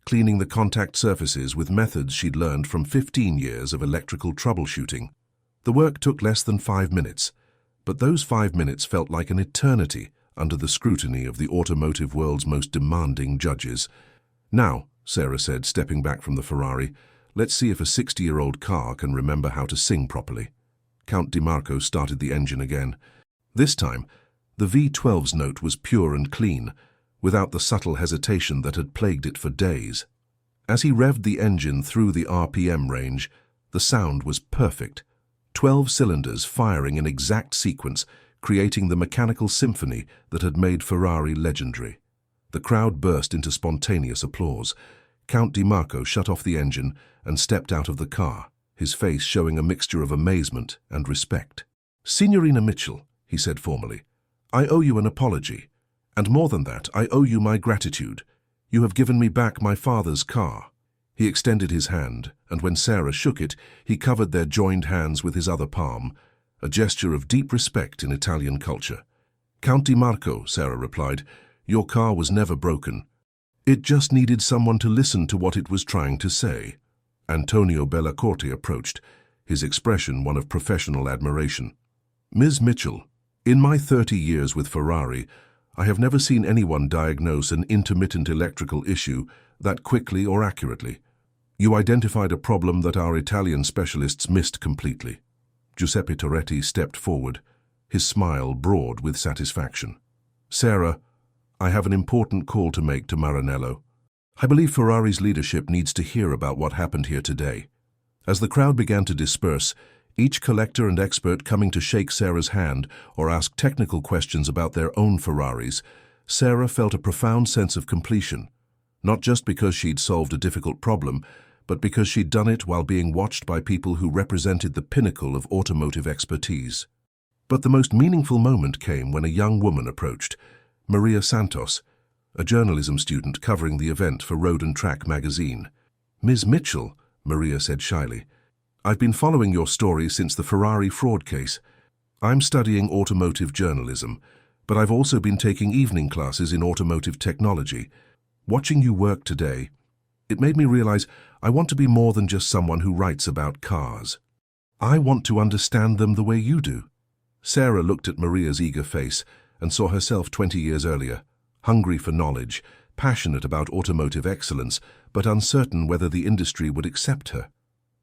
cleaning the contact surfaces with methods she'd learned from 15 years of electrical troubleshooting. The work took less than 5 minutes, but those 5 minutes felt like an eternity under the scrutiny of the automotive world's most demanding judges. "Now," Sarah said, stepping back from the Ferrari, "let's see if a 60-year-old car can remember how to sing properly." Count Di Marco started the engine again. This time, the V12's note was pure and clean, without the subtle hesitation that had plagued it for days. As he revved the engine through the RPM range, the sound was perfect. 12 cylinders firing in exact sequence, creating the mechanical symphony that had made Ferrari legendary. The crowd burst into spontaneous applause. Count Di Marco shut off the engine and stepped out of the car, his face showing a mixture of amazement and respect. "Signorina Mitchell," he said formally, "I owe you an apology. And more than that, I owe you my gratitude. You have given me back my father's car." He extended his hand, and when Sarah shook it, he covered their joined hands with his other palm, a gesture of deep respect in Italian culture. "Count Di Marco," Sarah replied, "your car was never broken. It just needed someone to listen to what it was trying to say." Antonio Bellacorte approached, his expression one of professional admiration. "Ms. Mitchell, in my 30 years with Ferrari, I have never seen anyone diagnose an intermittent electrical issue that quickly or accurately. You identified a problem that our Italian specialists missed completely. Giuseppe Torretti stepped forward, his smile broad with satisfaction. Sarah, I have an important call to make to Maranello. I believe Ferrari's leadership needs to hear about what happened here today. As the crowd began to disperse, each collector and expert coming to shake Sarah's hand or ask technical questions about their own Ferraris, Sarah felt a profound sense of completion, not just because she'd solved a difficult problem, but because she'd done it while being watched by people who represented the pinnacle of automotive expertise. But the most meaningful moment came when a young woman approached, Maria Santos, a journalism student covering the event for Road and Track magazine. Ms. Mitchell, Maria said shyly, I've been following your story since the Ferrari fraud case. I'm studying automotive journalism, but I've also been taking evening classes in automotive technology. Watching you work today, it made me realize I want to be more than just someone who writes about cars. I want to understand them the way you do. Sarah looked at Maria's eager face and saw herself 20 years earlier, hungry for knowledge, passionate about automotive excellence, but uncertain whether the industry would accept her.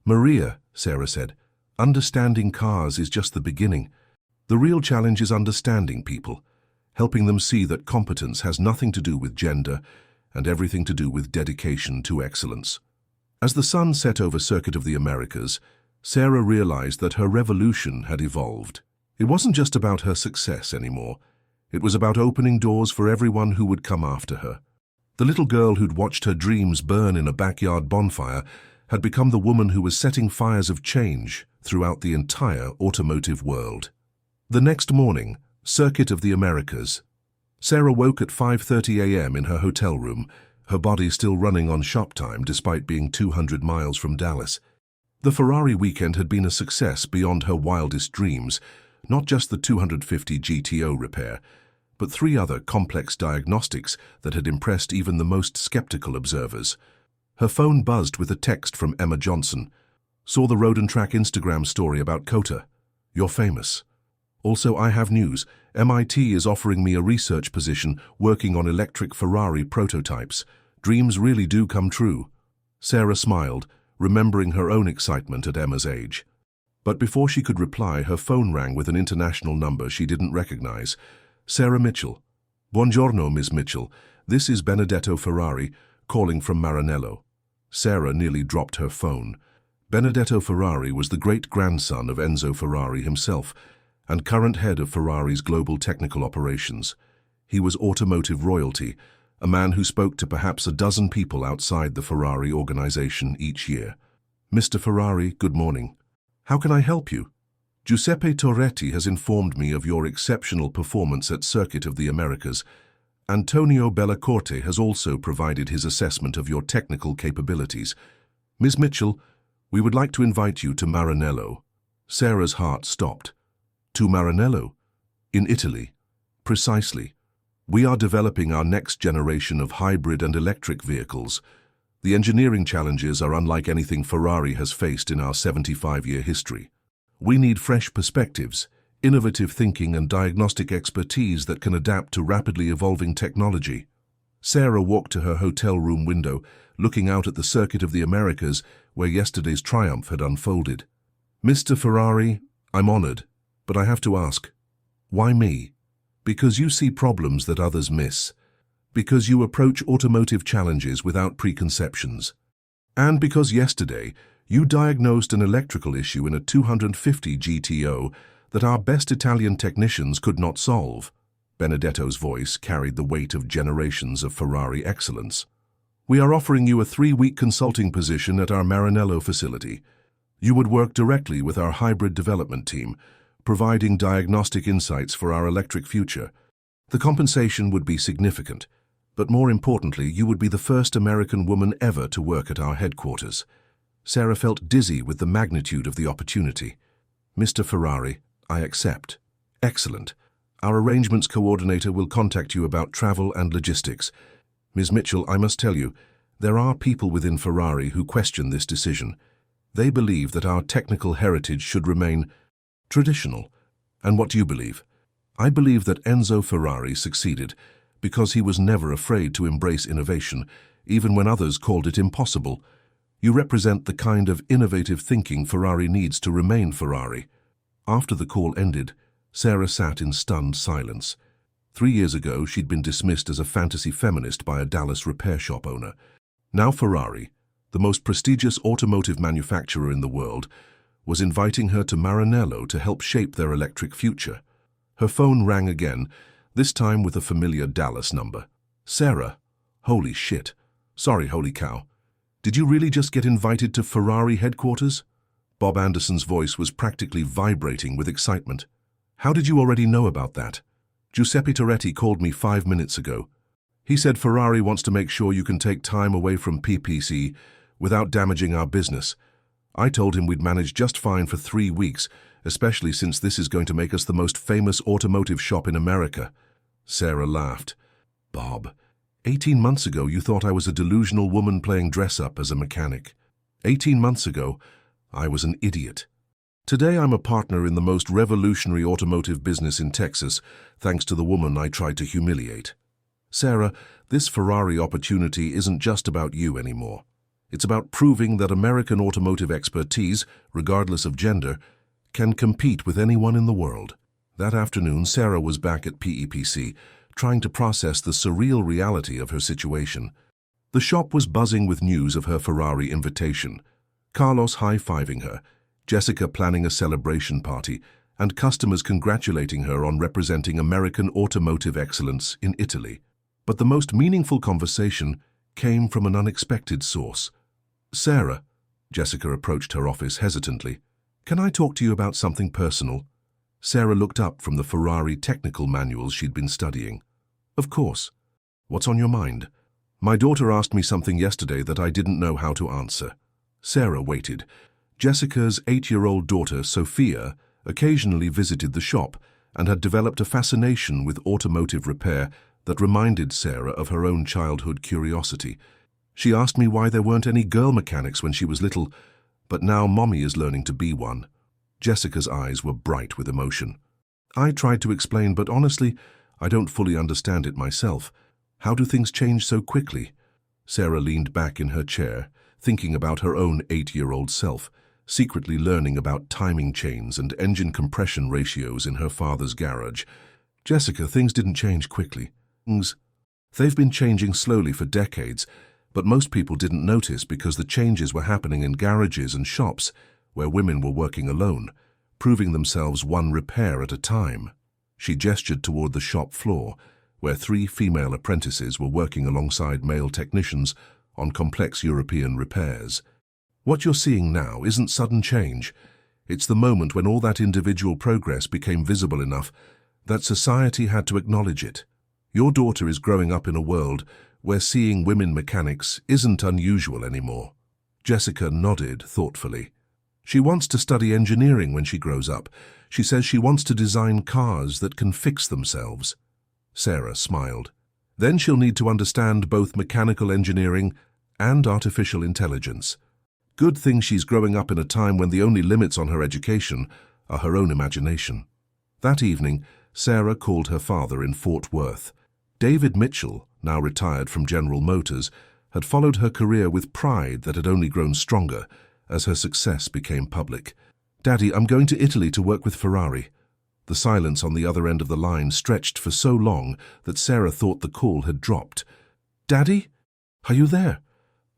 Maria, Sarah said, understanding cars is just the beginning. The real challenge is understanding people, helping them see that competence has nothing to do with gender and everything to do with dedication to excellence. As the sun set over Circuit of the Americas, Sarah realized that her revolution had evolved. It wasn't just about her success anymore. It was about opening doors for everyone who would come after her. The little girl who'd watched her dreams burn in a backyard bonfire had become the woman who was setting fires of change throughout the entire automotive world. The next morning, Circuit of the Americas. Sarah woke at 5:30 a.m. in her hotel room, her body still running on shop time despite being 200 miles from Dallas. The Ferrari weekend had been a success beyond her wildest dreams, not just the 250 GTO repair, but 3 other complex diagnostics that had impressed even the most skeptical observers. Her phone buzzed with a text from Emma Johnson. Saw the Road and Track Instagram story about Kota. You're famous. Also, I have news. MIT is offering me a research position working on electric Ferrari prototypes. Dreams really do come true. Sarah smiled, remembering her own excitement at Emma's age. But before she could reply, her phone rang with an international number she didn't recognize. Sarah Mitchell. Buongiorno, Miss Mitchell. This is Benedetto Ferrari, calling from Maranello. Sarah nearly dropped her phone. Benedetto Ferrari was the great-grandson of Enzo Ferrari himself, and current head of Ferrari's global technical operations. He was automotive royalty, a man who spoke to perhaps a dozen people outside the Ferrari organization each year. Mr. Ferrari, good morning. How can I help you? Giuseppe Torretti has informed me of your exceptional performance at Circuit of the Americas. Antonio Bellacorte has also provided his assessment of your technical capabilities. Ms. Mitchell, we would like to invite you to Maranello. Sarah's heart stopped. To Maranello? In Italy. Precisely. We are developing our next generation of hybrid and electric vehicles. The engineering challenges are unlike anything Ferrari has faced in our 75-year history. We need fresh perspectives, innovative thinking and diagnostic expertise that can adapt to rapidly evolving technology. Sarah walked to her hotel room window, looking out at the Circuit of the Americas where yesterday's triumph had unfolded. Mr. Ferrari, I'm honored, but I have to ask, why me? Because you see problems that others miss. Because you approach automotive challenges without preconceptions. And because yesterday you diagnosed an electrical issue in a 250 GTO that our best Italian technicians could not solve. Benedetto's voice carried the weight of generations of Ferrari excellence. We are offering you a 3-week consulting position at our Maranello facility. You would work directly with our hybrid development team, providing diagnostic insights for our electric future. The compensation would be significant, but more importantly, you would be the first American woman ever to work at our headquarters. Sarah felt dizzy with the magnitude of the opportunity. Mr. Ferrari, I accept. Excellent. Our arrangements coordinator will contact you about travel and logistics. Ms. Mitchell, I must tell you, there are people within Ferrari who question this decision. They believe that our technical heritage should remain traditional. And what do you believe? I believe that Enzo Ferrari succeeded because he was never afraid to embrace innovation, even when others called it impossible. You represent the kind of innovative thinking Ferrari needs to remain Ferrari." After the call ended, Sarah sat in stunned silence. 3 years ago, she'd been dismissed as a fantasy feminist by a Dallas repair shop owner. Now Ferrari, the most prestigious automotive manufacturer in the world, was inviting her to Maranello to help shape their electric future. Her phone rang again, this time with a familiar Dallas number. "Sarah, holy shit. Sorry, holy cow. Did you really just get invited to Ferrari headquarters?" Bob Anderson's voice was practically vibrating with excitement. "How did you already know about that?" "Giuseppe Toretti called me 5 minutes ago. He said Ferrari wants to make sure you can take time away from PPC without damaging our business. I told him we'd manage just fine for 3 weeks, especially since this is going to make us the most famous automotive shop in America." Sarah laughed. "Bob, 18 months ago you thought I was a delusional woman playing dress-up as a mechanic. 18 months ago, I was an idiot. Today I'm a partner in the most revolutionary automotive business in Texas, thanks to the woman I tried to humiliate. Sarah, this Ferrari opportunity isn't just about you anymore. It's about proving that American automotive expertise, regardless of gender, can compete with anyone in the world." That afternoon, Sarah was back at PEPC, trying to process the surreal reality of her situation. The shop was buzzing with news of her Ferrari invitation. Carlos high-fiving her, Jessica planning a celebration party, and customers congratulating her on representing American automotive excellence in Italy. But the most meaningful conversation came from an unexpected source. "Sarah," Jessica approached her office hesitantly, "can I talk to you about something personal?" Sarah looked up from the Ferrari technical manuals she'd been studying. "Of course. What's on your mind?" "My daughter asked me something yesterday that I didn't know how to answer." Sarah waited. Jessica's 8-year-old daughter, Sophia, occasionally visited the shop and had developed a fascination with automotive repair that reminded Sarah of her own childhood curiosity. "She asked me why there weren't any girl mechanics when she was little, but now Mommy is learning to be one." Jessica's eyes were bright with emotion. "I tried to explain, but honestly, I don't fully understand it myself. How do things change so quickly?" Sarah leaned back in her chair, thinking about her own 8-year-old self, secretly learning about timing chains and engine compression ratios in her father's garage. "Jessica, things didn't change quickly. They've been changing slowly for decades, but most people didn't notice because the changes were happening in garages and shops where women were working alone, proving themselves one repair at a time." She gestured toward the shop floor, where 3 female apprentices were working alongside male technicians on complex European repairs. "What you're seeing now isn't sudden change. It's the moment when all that individual progress became visible enough that society had to acknowledge it. Your daughter is growing up in a world where seeing women mechanics isn't unusual anymore." Jessica nodded thoughtfully. "She wants to study engineering when she grows up. She says she wants to design cars that can fix themselves." Sarah smiled. "Then she'll need to understand both mechanical engineering and artificial intelligence. Good thing she's growing up in a time when the only limits on her education are her own imagination." That evening, Sarah called her father in Fort Worth. David Mitchell, now retired from General Motors, had followed her career with pride that had only grown stronger as her success became public. "Daddy, I'm going to Italy to work with Ferrari." The silence on the other end of the line stretched for so long that Sarah thought the call had dropped. "Daddy? Are you there?"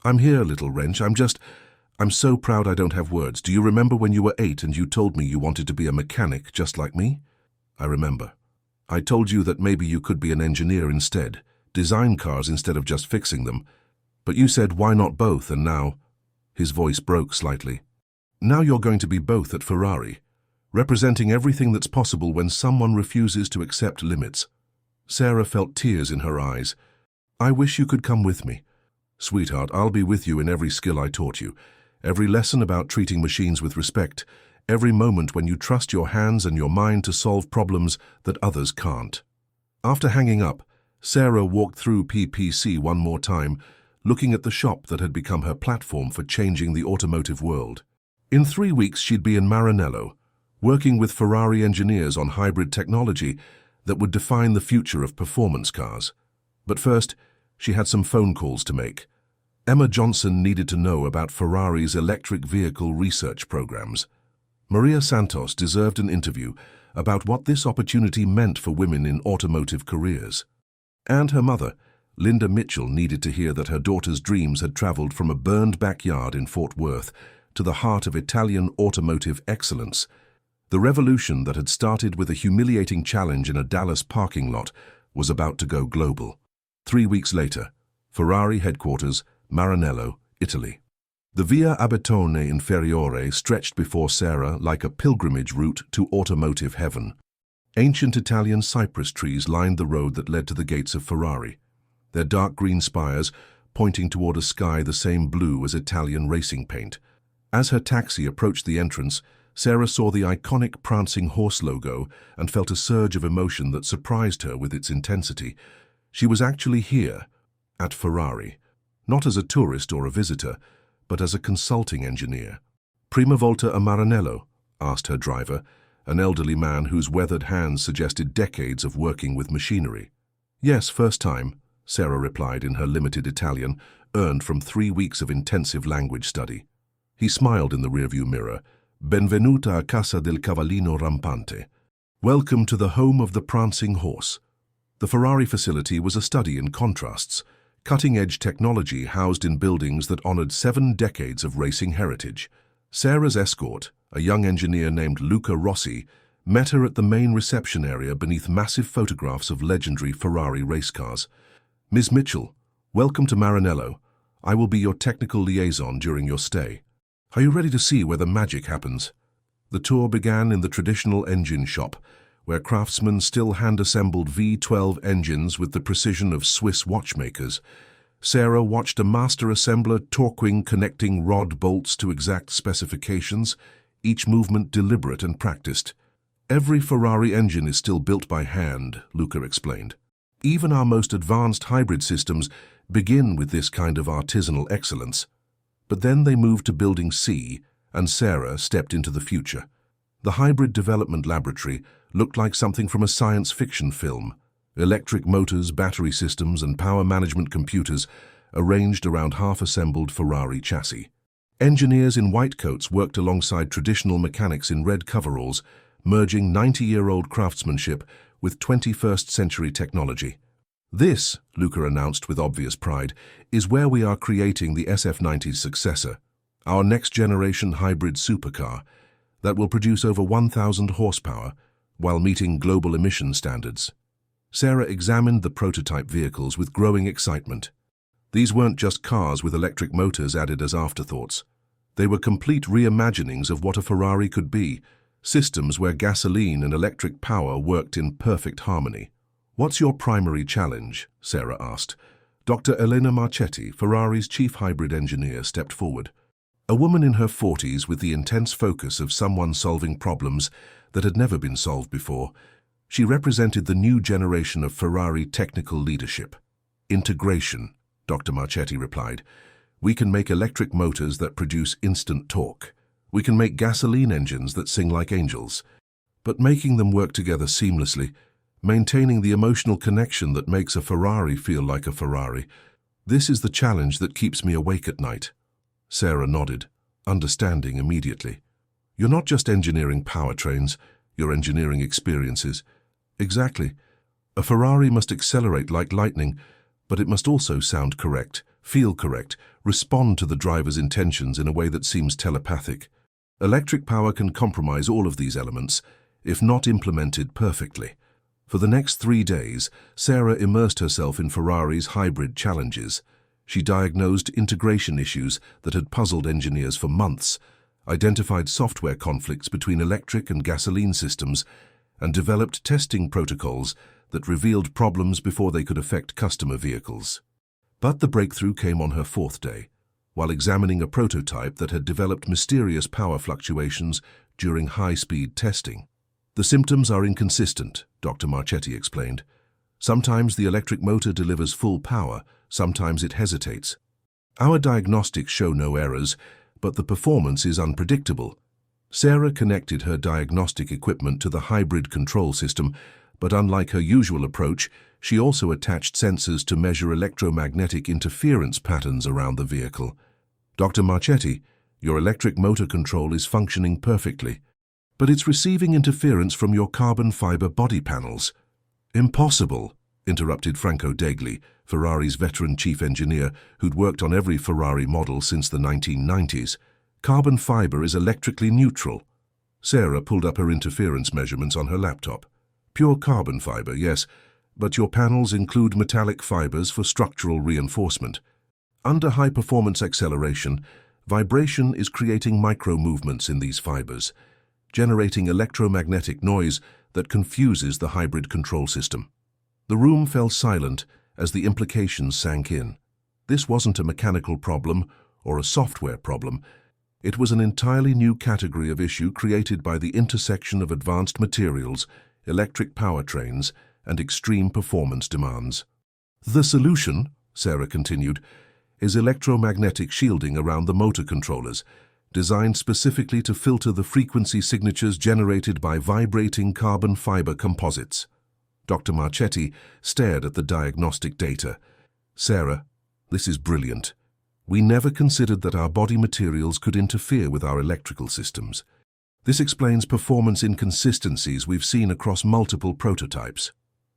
"I'm here, little wrench. I'm so proud I don't have words. Do you remember when you were 8 and you told me you wanted to be a mechanic just like me?" "I remember. I told you that maybe you could be an engineer instead, design cars instead of just fixing them. But you said, why not both, and now—" His voice broke slightly. "Now you're going to be both at Ferrari, representing everything that's possible when someone refuses to accept limits." Sarah felt tears in her eyes. "I wish you could come with me." "Sweetheart, I'll be with you in every skill I taught you, every lesson about treating machines with respect, every moment when you trust your hands and your mind to solve problems that others can't." After hanging up, Sarah walked through PPC one more time, looking at the shop that had become her platform for changing the automotive world. In 3 weeks, she'd be in Maranello, working with Ferrari engineers on hybrid technology that would define the future of performance cars. But first, she had some phone calls to make. Emma Johnson needed to know about Ferrari's electric vehicle research programs. Maria Santos deserved an interview about what this opportunity meant for women in automotive careers. And her mother, Linda Mitchell, needed to hear that her daughter's dreams had traveled from a burned backyard in Fort Worth to the heart of Italian automotive excellence. The revolution that had started with a humiliating challenge in a Dallas parking lot was about to go global. 3 weeks later, Ferrari headquarters, Maranello, Italy. The Via Abetone Inferiore stretched before Sarah like a pilgrimage route to automotive heaven. Ancient Italian cypress trees lined the road that led to the gates of Ferrari, their dark green spires pointing toward a sky the same blue as Italian racing paint. As her taxi approached the entrance, Sarah saw the iconic prancing horse logo and felt a surge of emotion that surprised her with its intensity. She was actually here, at Ferrari, not as a tourist or a visitor, but as a consulting engineer. "Prima volta a Maranello?" asked her driver, an elderly man whose weathered hands suggested decades of working with machinery. "Yes, first time," Sarah replied in her limited Italian, earned from 3 weeks of intensive language study. He smiled in the rearview mirror. "Benvenuta a casa del cavallino rampante." Welcome to the home of the prancing horse. The Ferrari facility was a study in contrasts, cutting-edge technology housed in buildings that honored 7 decades of racing heritage. Sarah's escort, a young engineer named Luca Rossi, met her at the main reception area beneath massive photographs of legendary Ferrari race cars. "Ms. Mitchell, welcome to Maranello. I will be your technical liaison during your stay. Are you ready to see where the magic happens?" The tour began in the traditional engine shop, where craftsmen still hand-assembled V12 engines with the precision of Swiss watchmakers. Sarah watched a master assembler torquing connecting rod bolts to exact specifications, each movement deliberate and practiced. "Every Ferrari engine is still built by hand," Luca explained. "Even our most advanced hybrid systems begin with this kind of artisanal excellence." But then they moved to Building C, and Sarah stepped into the future. The hybrid development laboratory looked like something from a science fiction film. Electric motors, battery systems, and power management computers arranged around half-assembled Ferrari chassis. Engineers in white coats worked alongside traditional mechanics in red coveralls, merging 90-year-old craftsmanship with 21st-century technology. "This," Luca announced with obvious pride, "is where we are creating the SF90's successor, our next-generation hybrid supercar that will produce over 1,000 horsepower while meeting global emission standards." Sarah examined the prototype vehicles with growing excitement. These weren't just cars with electric motors added as afterthoughts. They were complete reimaginings of what a Ferrari could be, systems where gasoline and electric power worked in perfect harmony. "What's your primary challenge?" Sarah asked. Dr. Elena Marchetti, Ferrari's chief hybrid engineer, stepped forward. A woman in her 40s with the intense focus of someone solving problems that had never been solved before. She represented the new generation of Ferrari technical leadership. "Integration," Dr. Marchetti replied. "We can make electric motors that produce instant torque. We can make gasoline engines that sing like angels. But making them work together seamlessly, maintaining the emotional connection that makes a Ferrari feel like a Ferrari, this is the challenge that keeps me awake at night." Sarah nodded, understanding immediately. "You're not just engineering powertrains, you're engineering experiences." "Exactly. A Ferrari must accelerate like lightning, but it must also sound correct, feel correct, respond to the driver's intentions in a way that seems telepathic. Electric power can compromise all of these elements, if not implemented perfectly." For the next 3 days, Sarah immersed herself in Ferrari's hybrid challenges. She diagnosed integration issues that had puzzled engineers for months, identified software conflicts between electric and gasoline systems, and developed testing protocols that revealed problems before they could affect customer vehicles. But the breakthrough came on her 4th day, while examining a prototype that had developed mysterious power fluctuations during high-speed testing. "The symptoms are inconsistent," Dr. Marchetti explained. "Sometimes the electric motor delivers full power, sometimes it hesitates. Our diagnostics show no errors, but the performance is unpredictable." Sarah connected her diagnostic equipment to the hybrid control system, But unlike her usual approach, she also attached sensors to measure electromagnetic interference patterns around the vehicle. "Dr. Marchetti, your electric motor control is functioning perfectly, but it's receiving interference from your carbon fiber body panels." "Impossible," interrupted Franco Degli, Ferrari's veteran chief engineer who'd worked on every Ferrari model since the 1990s. "Carbon fiber is electrically neutral." Sarah pulled up her interference measurements on her laptop. "Pure carbon fiber, yes, but your panels include metallic fibers for structural reinforcement. Under high-performance acceleration, vibration is creating micro-movements in these fibers, generating electromagnetic noise that confuses the hybrid control system." The room fell silent as the implications sank in. This wasn't a mechanical problem or a software problem. It was an entirely new category of issue created by the intersection of advanced materials, electric powertrains, and extreme performance demands. "The solution," Sarah continued, "is electromagnetic shielding around the motor controllers, designed specifically to filter the frequency signatures generated by vibrating carbon fiber composites." Dr. Marchetti stared at the diagnostic data. "Sarah, this is brilliant. We never considered that our body materials could interfere with our electrical systems. This explains performance inconsistencies we've seen across multiple prototypes."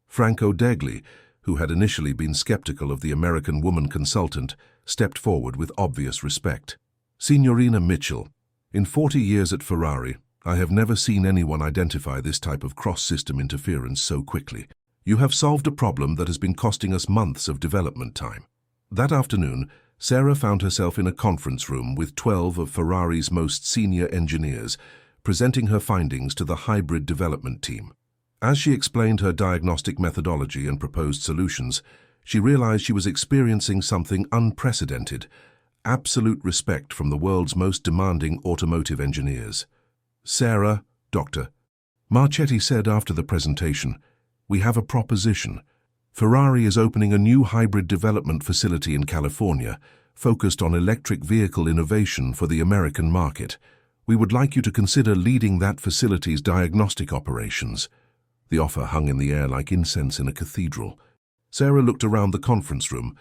Franco Degli, who had initially been skeptical of the American woman consultant, stepped forward with obvious respect. "Signorina Mitchell, in 40 years at Ferrari, I have never seen anyone identify this type of cross-system interference so quickly. You have solved a problem that has been costing us months of development time." That afternoon, Sarah found herself in a conference room with 12 of Ferrari's most senior engineers, presenting her findings to the hybrid development team. As she explained her diagnostic methodology and proposed solutions, she realized she was experiencing something unprecedented: absolute respect from the world's most demanding automotive engineers. "Sarah, Dr. Marchetti said after the presentation, we have a proposition. Ferrari is opening a new hybrid development facility in California, focused on electric vehicle innovation for the American market. We would like you to consider leading that facility's diagnostic operations." The offer hung in the air like incense in a cathedral. Sarah looked around the conference room,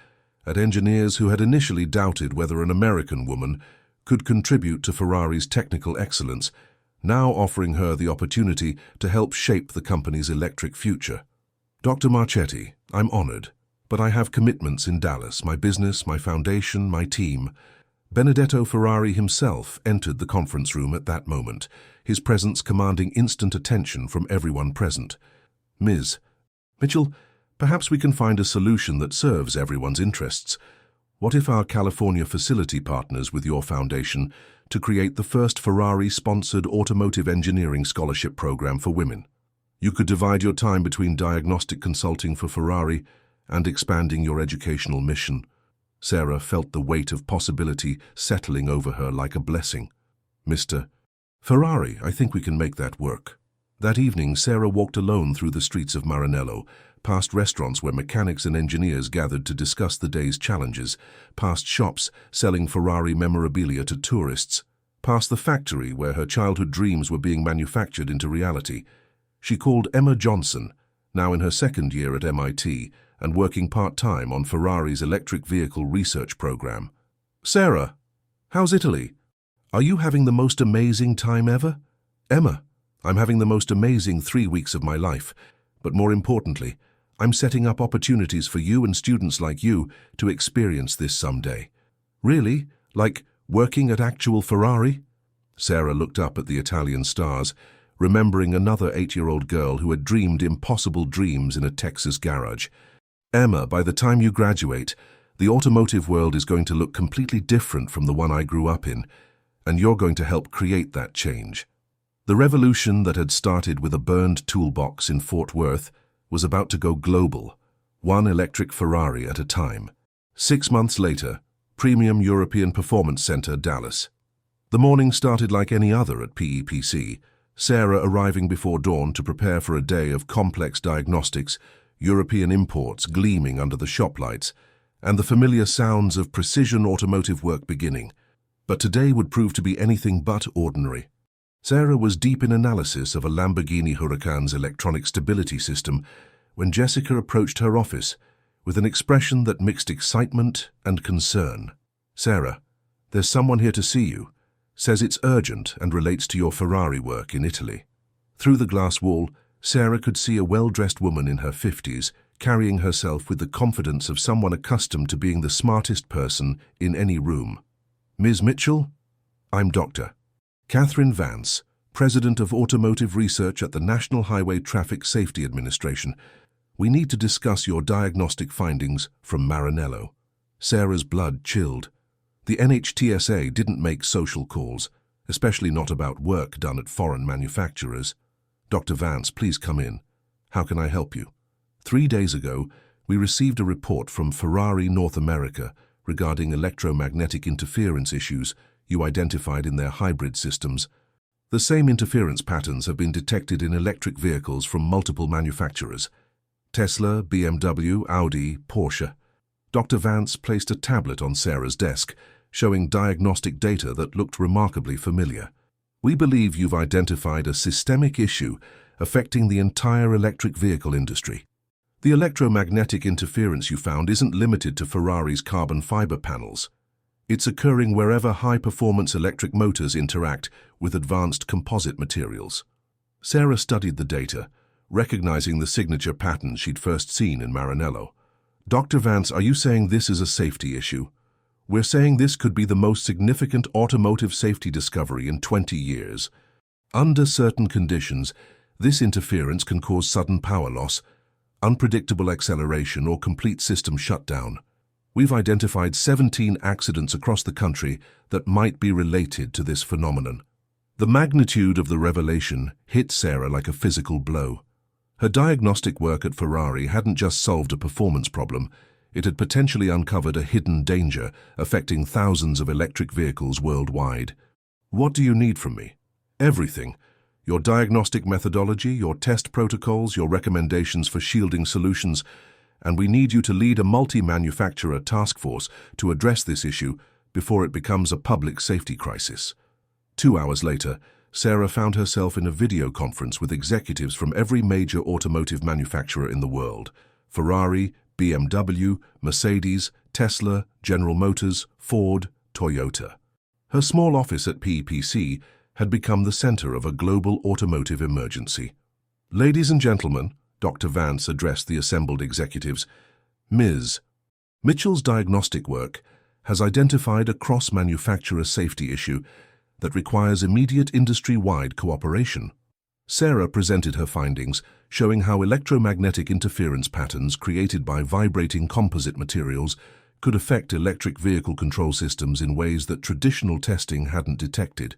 at engineers who had initially doubted whether an American woman could contribute to Ferrari's technical excellence, now offering her the opportunity to help shape the company's electric future. "Dr. Marchetti, I'm honored, but I have commitments in Dallas, my business, my foundation, my team." Benedetto Ferrari himself entered the conference room at that moment, his presence commanding instant attention from everyone present. "Ms. Mitchell, perhaps we can find a solution that serves everyone's interests. What if our California facility partners with your foundation to create the first Ferrari-sponsored automotive engineering scholarship program for women? You could divide your time between diagnostic consulting for Ferrari and expanding your educational mission." Sarah felt the weight of possibility settling over her like a blessing. "Mr. Ferrari, I think we can make that work." That evening, Sarah walked alone through the streets of Maranello, past restaurants where mechanics and engineers gathered to discuss the day's challenges, past shops selling Ferrari memorabilia to tourists, past the factory where her childhood dreams were being manufactured into reality. She called Emma Johnson, now in her second year at MIT and working part-time on Ferrari's electric vehicle research program. "Sarah, how's Italy? Are you having the most amazing time ever?" "Emma, I'm having the most amazing 3 weeks of my life, but more importantly, I'm setting up opportunities for you and students like you to experience this someday." "Really? Like working at actual Ferrari?" Sarah looked up at the Italian stars, remembering another 8-year-old girl who had dreamed impossible dreams in a Texas garage. "Emma, by the time you graduate, the automotive world is going to look completely different from the one I grew up in, and you're going to help create that change." The revolution that had started with a burned toolbox in Fort Worth was about to go global, one electric Ferrari at a time. 6 months later, Premium European Performance Center, Dallas. The morning started like any other at PEPC, Sarah arriving before dawn to prepare for a day of complex diagnostics, European imports gleaming under the shop lights, and the familiar sounds of precision automotive work beginning. But today would prove to be anything but ordinary. Sarah was deep in analysis of a Lamborghini Huracan's electronic stability system when Jessica approached her office with an expression that mixed excitement and concern. "Sarah, there's someone here to see you. Says it's urgent and relates to your Ferrari work in Italy." Through the glass wall, Sarah could see a well-dressed woman in her 50s, carrying herself with the confidence of someone accustomed to being the smartest person in any room. "Ms. Mitchell? I'm Dr. Catherine Vance, President of Automotive Research at the National Highway Traffic Safety Administration. We need to discuss your diagnostic findings from Maranello." Sarah's blood chilled. The NHTSA didn't make social calls, especially not about work done at foreign manufacturers. "Dr. Vance, please come in. How can I help you?" 3 days ago, we received a report from Ferrari North America regarding electromagnetic interference issues you identified in their hybrid systems. The same interference patterns have been detected in electric vehicles from multiple manufacturers: Tesla, BMW, Audi, Porsche. Dr. Vance placed a tablet on Sarah's desk, showing diagnostic data that looked remarkably familiar. "We believe you've identified a systemic issue affecting the entire electric vehicle industry. The electromagnetic interference you found isn't limited to Ferrari's carbon fiber panels. It's occurring wherever high-performance electric motors interact with advanced composite materials." Sarah studied the data, recognizing the signature patterns she'd first seen in Maranello. "Dr. Vance, are you saying this is a safety issue?" "We're saying this could be the most significant automotive safety discovery in 20 years. Under certain conditions, this interference can cause sudden power loss, unpredictable acceleration, or complete system shutdown. We've identified 17 accidents across the country that might be related to this phenomenon." The magnitude of the revelation hit Sarah like a physical blow. Her diagnostic work at Ferrari hadn't just solved a performance problem, it had potentially uncovered a hidden danger affecting thousands of electric vehicles worldwide. "What do you need from me?" "Everything. Your diagnostic methodology, your test protocols, your recommendations for shielding solutions, and we need you to lead a multi-manufacturer task force to address this issue before it becomes a public safety crisis." 2 hours later, Sarah found herself in a video conference with executives from every major automotive manufacturer in the world: Ferrari, BMW, Mercedes, Tesla, General Motors, Ford, Toyota. Her small office at PPC had become the center of a global automotive emergency. "Ladies and gentlemen," Dr. Vance addressed the assembled executives, "Ms. Mitchell's diagnostic work has identified a cross-manufacturer safety issue that requires immediate industry-wide cooperation." Sarah presented her findings, showing how electromagnetic interference patterns created by vibrating composite materials could affect electric vehicle control systems in ways that traditional testing hadn't detected.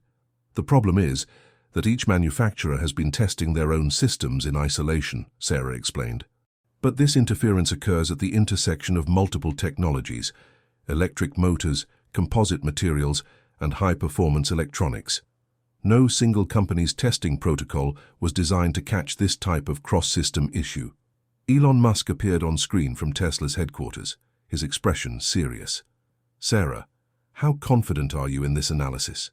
"The problem is that each manufacturer has been testing their own systems in isolation," Sarah explained. "But this interference occurs at the intersection of multiple technologies: electric motors, composite materials, and high-performance electronics. No single company's testing protocol was designed to catch this type of cross-system issue." Elon Musk appeared on screen from Tesla's headquarters, his expression serious. "Sarah, how confident are you in this analysis?"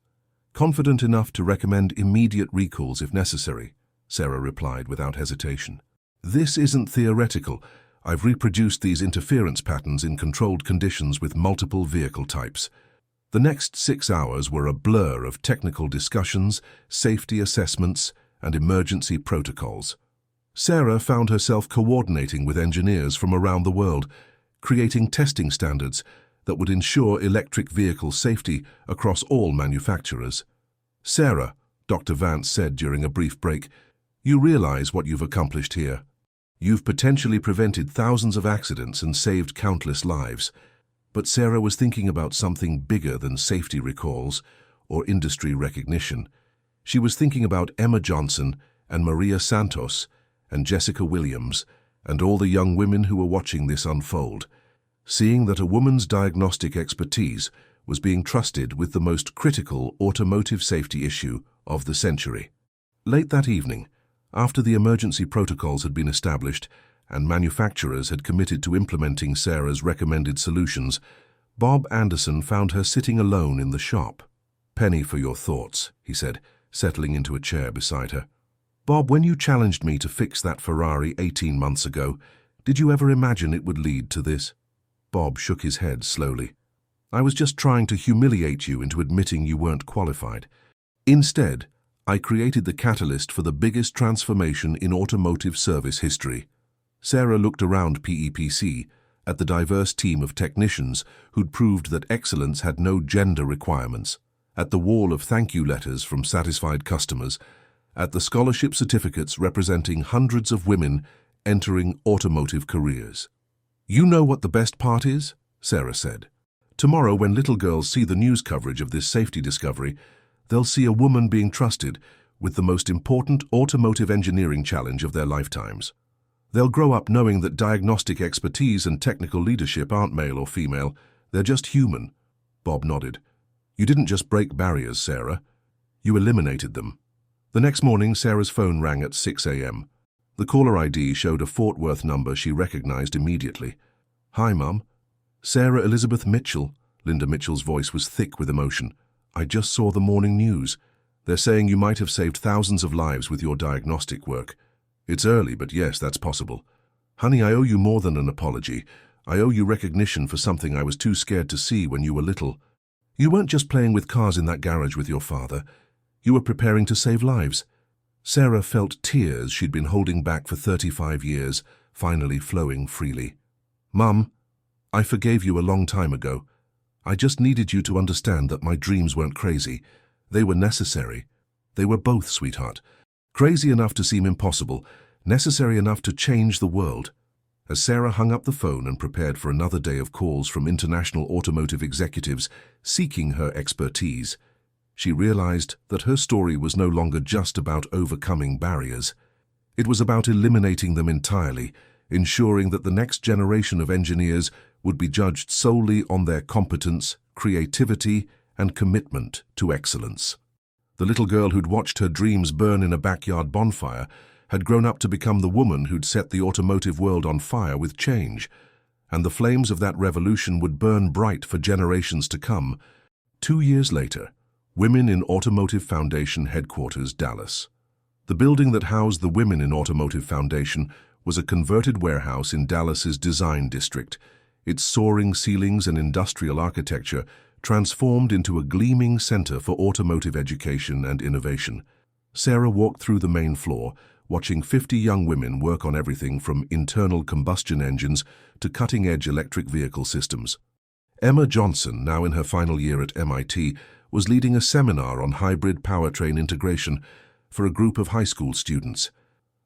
"Confident enough to recommend immediate recalls if necessary," Sarah replied without hesitation. "This isn't theoretical. I've reproduced these interference patterns in controlled conditions with multiple vehicle types." The next 6 hours were a blur of technical discussions, safety assessments, and emergency protocols. Sarah found herself coordinating with engineers from around the world, creating testing standards that would ensure electric vehicle safety across all manufacturers. "Sarah," Dr. Vance said during a brief break, "you realize what you've accomplished here. You've potentially prevented thousands of accidents and saved countless lives." But Sarah was thinking about something bigger than safety recalls or industry recognition. She was thinking about Emma Johnson and Maria Santos and Jessica Williams and all the young women who were watching this unfold, seeing that a woman's diagnostic expertise was being trusted with the most critical automotive safety issue of the century. Late that evening, after the emergency protocols had been established and manufacturers had committed to implementing Sarah's recommended solutions, Bob Anderson found her sitting alone in the shop. "Penny for your thoughts," he said, settling into a chair beside her. Bob, when you challenged me to fix that Ferrari 18 months ago, did you ever imagine it would lead to this? Bob shook his head slowly. I was just trying to humiliate you into admitting you weren't qualified. Instead, I created the catalyst for the biggest transformation in automotive service history. Sarah looked around PEPC at the diverse team of technicians who'd proved that excellence had no gender requirements, at the wall of thank you letters from satisfied customers, at the scholarship certificates representing hundreds of women entering automotive careers. You know what the best part is? Sarah said. Tomorrow, when little girls see the news coverage of this safety discovery, they'll see a woman being trusted with the most important automotive engineering challenge of their lifetimes. They'll grow up knowing that diagnostic expertise and technical leadership aren't male or female, they're just human. Bob nodded. You didn't just break barriers, Sarah. You eliminated them. The next morning, Sarah's phone rang at 6 a.m. The caller ID showed a Fort Worth number she recognized immediately. Hi, Mum. Sarah Elizabeth Mitchell. Linda Mitchell's voice was thick with emotion. I just saw the morning news. They're saying you might have saved thousands of lives with your diagnostic work. It's early, but yes, that's possible. Honey, I owe you more than an apology. I owe you recognition for something I was too scared to see when you were little. You weren't just playing with cars in that garage with your father. You were preparing to save lives. Sarah felt tears she'd been holding back for 35 years, finally flowing freely. Mum, I forgave you a long time ago. I just needed you to understand that my dreams weren't crazy. They were necessary. They were both, sweetheart. Crazy enough to seem impossible, necessary enough to change the world. As Sarah hung up the phone and prepared for another day of calls from international automotive executives seeking her expertise, she realized that her story was no longer just about overcoming barriers. It was about eliminating them entirely, ensuring that the next generation of engineers would be judged solely on their competence, creativity, and commitment to excellence. The little girl who'd watched her dreams burn in a backyard bonfire had grown up to become the woman who'd set the automotive world on fire with change, and the flames of that revolution would burn bright for generations to come. 2 years later, Women in Automotive Foundation headquarters, Dallas. The building that housed the Women in Automotive Foundation was a converted warehouse in Dallas's design district, its soaring ceilings and industrial architecture transformed into a gleaming center for automotive education and innovation. Sarah walked through the main floor, watching 50 young women work on everything from internal combustion engines to cutting-edge electric vehicle systems. Emma Johnson, now in her final year at MIT, was leading a seminar on hybrid powertrain integration for a group of high school students.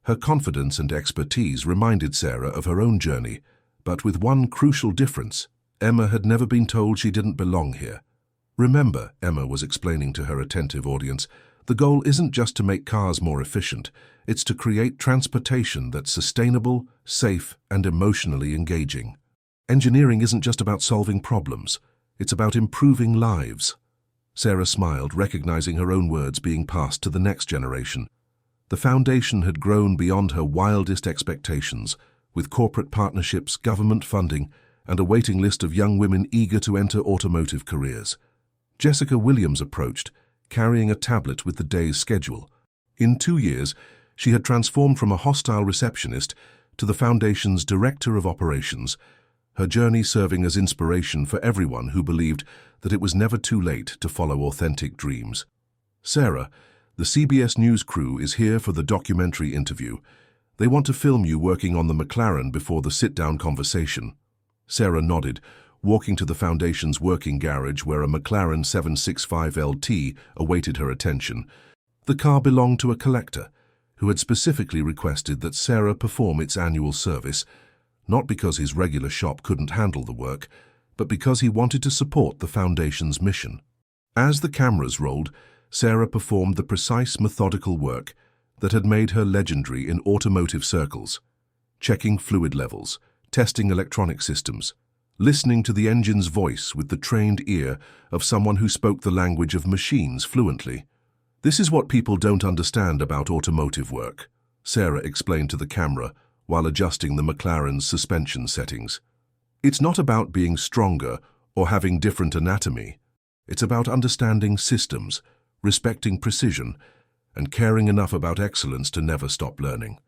Her confidence and expertise reminded Sarah of her own journey, but with one crucial difference. Emma had never been told she didn't belong here. Remember, Emma was explaining to her attentive audience, the goal isn't just to make cars more efficient, it's to create transportation that's sustainable, safe, and emotionally engaging. Engineering isn't just about solving problems, it's about improving lives. Sarah smiled, recognizing her own words being passed to the next generation. The foundation had grown beyond her wildest expectations, with corporate partnerships, government funding, and a waiting list of young women eager to enter automotive careers. Jessica Williams approached, carrying a tablet with the day's schedule. In 2 years, she had transformed from a hostile receptionist to the foundation's director of operations, her journey serving as inspiration for everyone who believed that it was never too late to follow authentic dreams. Sarah, the CBS News crew is here for the documentary interview. They want to film you working on the McLaren before the sit-down conversation. Sarah nodded, walking to the foundation's working garage where a McLaren 765LT awaited her attention. The car belonged to a collector who had specifically requested that Sarah perform its annual service, not because his regular shop couldn't handle the work, but because he wanted to support the foundation's mission. As the cameras rolled, Sarah performed the precise, methodical work that had made her legendary in automotive circles, checking fluid levels, testing electronic systems, listening to the engine's voice with the trained ear of someone who spoke the language of machines fluently. This is what people don't understand about automotive work, Sarah explained to the camera while adjusting the McLaren's suspension settings. It's not about being stronger or having different anatomy. It's about understanding systems, respecting precision, and caring enough about excellence to never stop learning.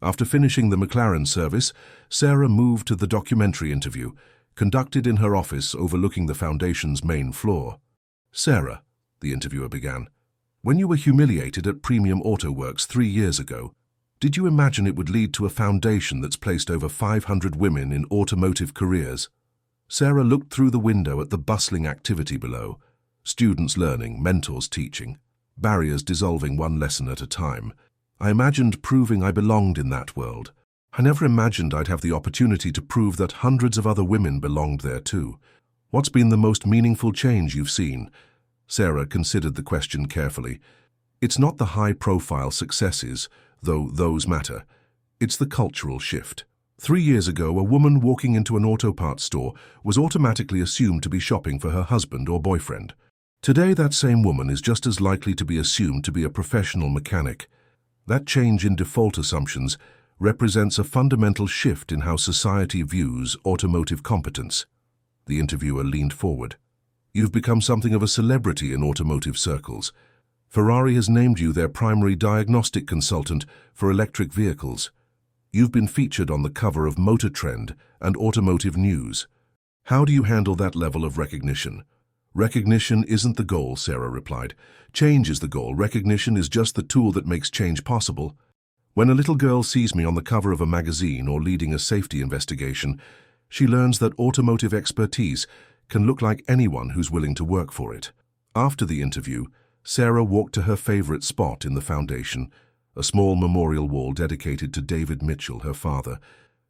After finishing the McLaren service, Sarah moved to the documentary interview, conducted in her office overlooking the foundation's main floor. "Sarah," the interviewer began, "when you were humiliated at Premium Auto Works 3 years ago, did you imagine it would lead to a foundation that's placed over 500 women in automotive careers?" Sarah looked through the window at the bustling activity below, students learning, mentors teaching, barriers dissolving one lesson at a time. "I imagined proving I belonged in that world. I never imagined I'd have the opportunity to prove that hundreds of other women belonged there too. What's been the most meaningful change you've seen?" Sarah considered the question carefully. "It's not the high-profile successes, though those matter. It's the cultural shift. 3 years ago, a woman walking into an auto parts store was automatically assumed to be shopping for her husband or boyfriend. Today, that same woman is just as likely to be assumed to be a professional mechanic. That change in default assumptions represents a fundamental shift in how society views automotive competence." The interviewer leaned forward. "You've become something of a celebrity in automotive circles. Ferrari has named you their primary diagnostic consultant for electric vehicles. You've been featured on the cover of Motor Trend and Automotive News. How do you handle that level of recognition?" "Recognition isn't the goal," Sarah replied. "Change is the goal. Recognition is just the tool that makes change possible. When a little girl sees me on the cover of a magazine or leading a safety investigation, she learns that automotive expertise can look like anyone who's willing to work for it." After the interview, Sarah walked to her favorite spot in the foundation, a small memorial wall dedicated to David Mitchell, her father,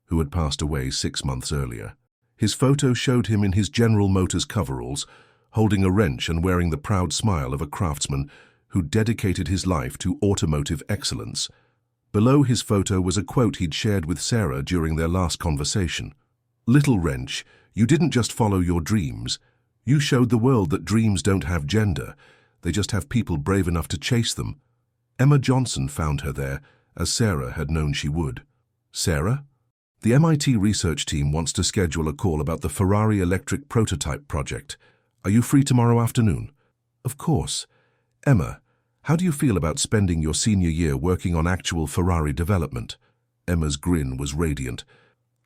who had passed away 6 months earlier. His photo showed him in his General Motors coveralls, holding a wrench and wearing the proud smile of a craftsman who dedicated his life to automotive excellence. Below his photo was a quote he'd shared with Sarah during their last conversation. "Little wrench, you didn't just follow your dreams. You showed the world that dreams don't have gender. They just have people brave enough to chase them." Emma Johnson found her there, as Sarah had known she would. "Sarah? The MIT research team wants to schedule a call about the Ferrari electric prototype project. Are you free tomorrow afternoon?" "Of course. Emma, how do you feel about spending your senior year working on actual Ferrari development?" Emma's grin was radiant.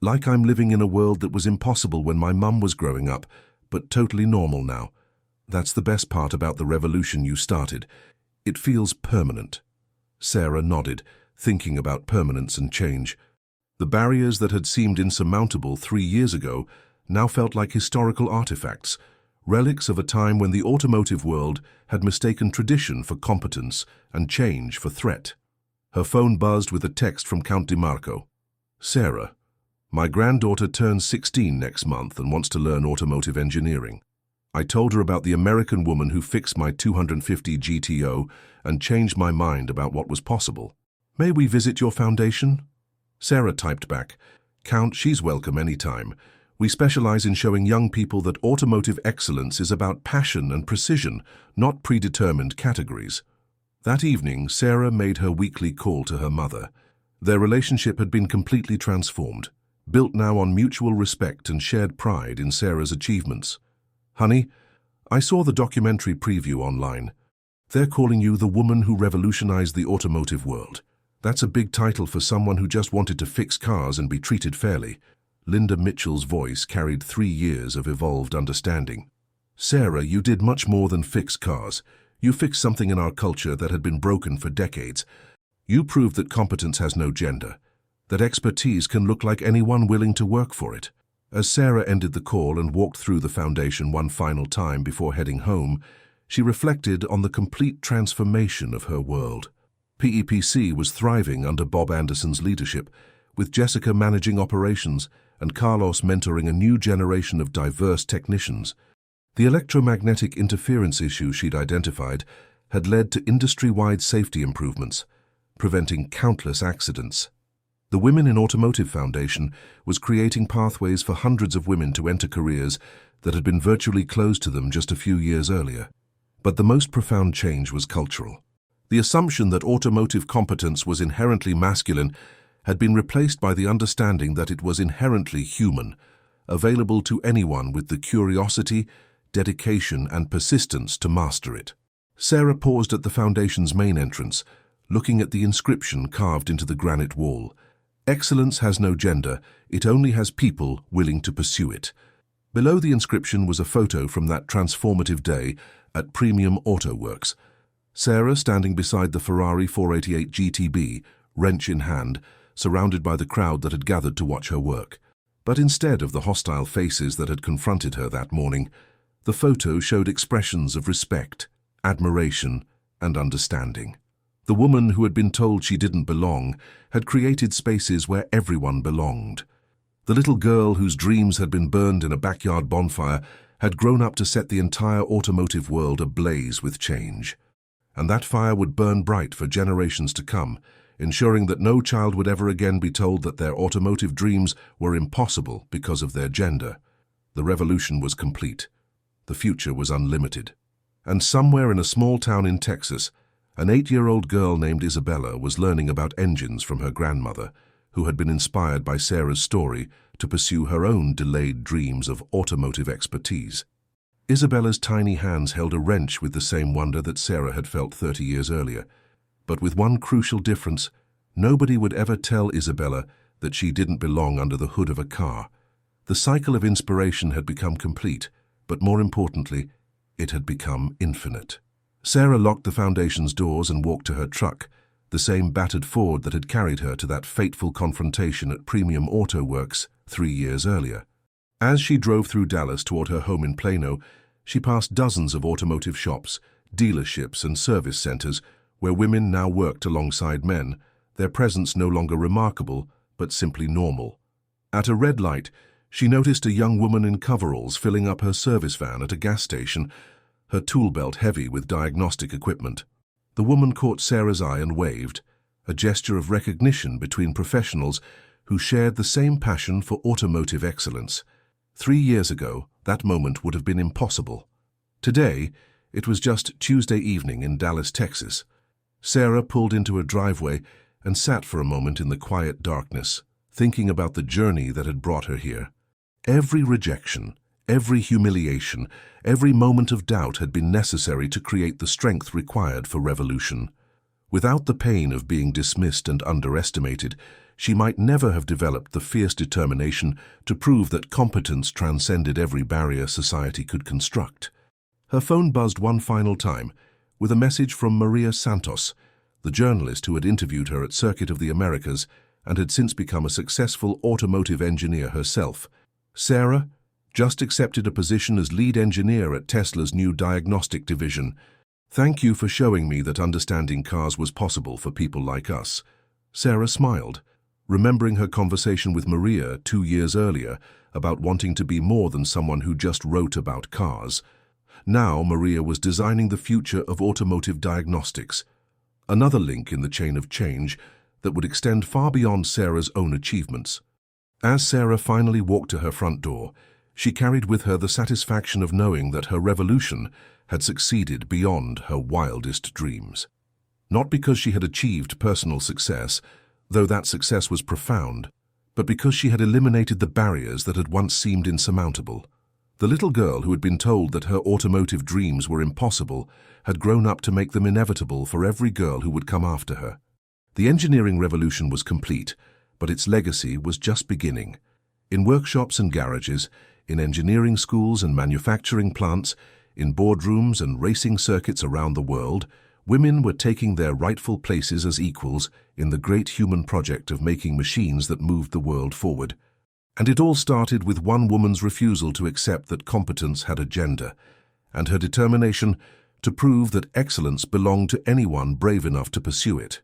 "Like I'm living in a world that was impossible when my mum was growing up, but totally normal now. That's the best part about the revolution you started. It feels permanent." Sarah nodded, thinking about permanence and change. The barriers that had seemed insurmountable 3 years ago now felt like historical artifacts, relics of a time when the automotive world had mistaken tradition for competence and change for threat. Her phone buzzed with a text from Count DiMarco. "Sarah, my granddaughter turns 16 next month and wants to learn automotive engineering. I told her about the American woman who fixed my 250 GTO and changed my mind about what was possible. May we visit your foundation?" Sarah typed back, "Count, she's welcome anytime. We specialize in showing young people that automotive excellence is about passion and precision, not predetermined categories." That evening, Sarah made her weekly call to her mother. Their relationship had been completely transformed, built now on mutual respect and shared pride in Sarah's achievements. "Honey, I saw the documentary preview online. They're calling you the woman who revolutionized the automotive world. That's a big title for someone who just wanted to fix cars and be treated fairly." Linda Mitchell's voice carried 3 years of evolved understanding. "Sarah, you did much more than fix cars. You fixed something in our culture that had been broken for decades. You proved that competence has no gender, that expertise can look like anyone willing to work for it." As Sarah ended the call and walked through the foundation one final time before heading home, she reflected on the complete transformation of her world. PEPC was thriving under Bob Anderson's leadership, with Jessica managing operations and Carlos mentoring a new generation of diverse technicians. The electromagnetic interference issue she'd identified had led to industry-wide safety improvements, preventing countless accidents. The Women in Automotive Foundation was creating pathways for hundreds of women to enter careers that had been virtually closed to them just a few years earlier. But the most profound change was cultural. The assumption that automotive competence was inherently masculine had been replaced by the understanding that it was inherently human, available to anyone with the curiosity, dedication, and persistence to master it. Sarah paused at the foundation's main entrance, looking at the inscription carved into the granite wall. Excellence has no gender, it only has people willing to pursue it. Below the inscription was a photo from that transformative day at Premium Auto Works. Sarah standing beside the Ferrari 488 GTB, wrench in hand, surrounded by the crowd that had gathered to watch her work. But instead of the hostile faces that had confronted her that morning, the photo showed expressions of respect, admiration, and understanding. The woman who had been told she didn't belong had created spaces where everyone belonged. The little girl whose dreams had been burned in a backyard bonfire had grown up to set the entire automotive world ablaze with change. And that fire would burn bright for generations to come, ensuring that no child would ever again be told that their automotive dreams were impossible because of their gender. The revolution was complete. The future was unlimited. And somewhere in a small town in Texas, an 8-year-old girl named Isabella was learning about engines from her grandmother, who had been inspired by Sarah's story to pursue her own delayed dreams of automotive expertise. Isabella's tiny hands held a wrench with the same wonder that Sarah had felt 30 years earlier. But with one crucial difference, nobody would ever tell Isabella that she didn't belong under the hood of a car. The cycle of inspiration had become complete, but more importantly, it had become infinite. Sarah locked the foundation's doors and walked to her truck, the same battered Ford that had carried her to that fateful confrontation at Premium Auto Works 3 years earlier. As she drove through Dallas toward her home in Plano, she passed dozens of automotive shops, dealerships, and service centers where women now worked alongside men, their presence no longer remarkable, but simply normal. At a red light, she noticed a young woman in coveralls filling up her service van at a gas station, her tool belt heavy with diagnostic equipment. The woman caught Sarah's eye and waved, a gesture of recognition between professionals who shared the same passion for automotive excellence. 3 years ago, that moment would have been impossible. Today, it was just Tuesday evening in Dallas, Texas. Sarah pulled into a driveway and sat for a moment in the quiet darkness, thinking about the journey that had brought her here. Every rejection, every humiliation, every moment of doubt had been necessary to create the strength required for revolution. Without the pain of being dismissed and underestimated, she might never have developed the fierce determination to prove that competence transcended every barrier society could construct. Her phone buzzed one final time, with a message from Maria Santos, the journalist who had interviewed her at Circuit of the Americas and had since become a successful automotive engineer herself. Sarah just accepted a position as lead engineer at Tesla's new diagnostic division. Thank you for showing me that understanding cars was possible for people like us. Sarah smiled, remembering her conversation with Maria 2 years earlier about wanting to be more than someone who just wrote about cars. Now Maria was designing the future of automotive diagnostics, another link in the chain of change that would extend far beyond Sarah's own achievements. As Sarah finally walked to her front door, she carried with her the satisfaction of knowing that her revolution had succeeded beyond her wildest dreams. Not because she had achieved personal success, though that success was profound, but because she had eliminated the barriers that had once seemed insurmountable. The little girl who had been told that her automotive dreams were impossible had grown up to make them inevitable for every girl who would come after her. The engineering revolution was complete, but its legacy was just beginning. In workshops and garages, in engineering schools and manufacturing plants, in boardrooms and racing circuits around the world, women were taking their rightful places as equals in the great human project of making machines that moved the world forward. And it all started with one woman's refusal to accept that competence had a gender, and her determination to prove that excellence belonged to anyone brave enough to pursue it.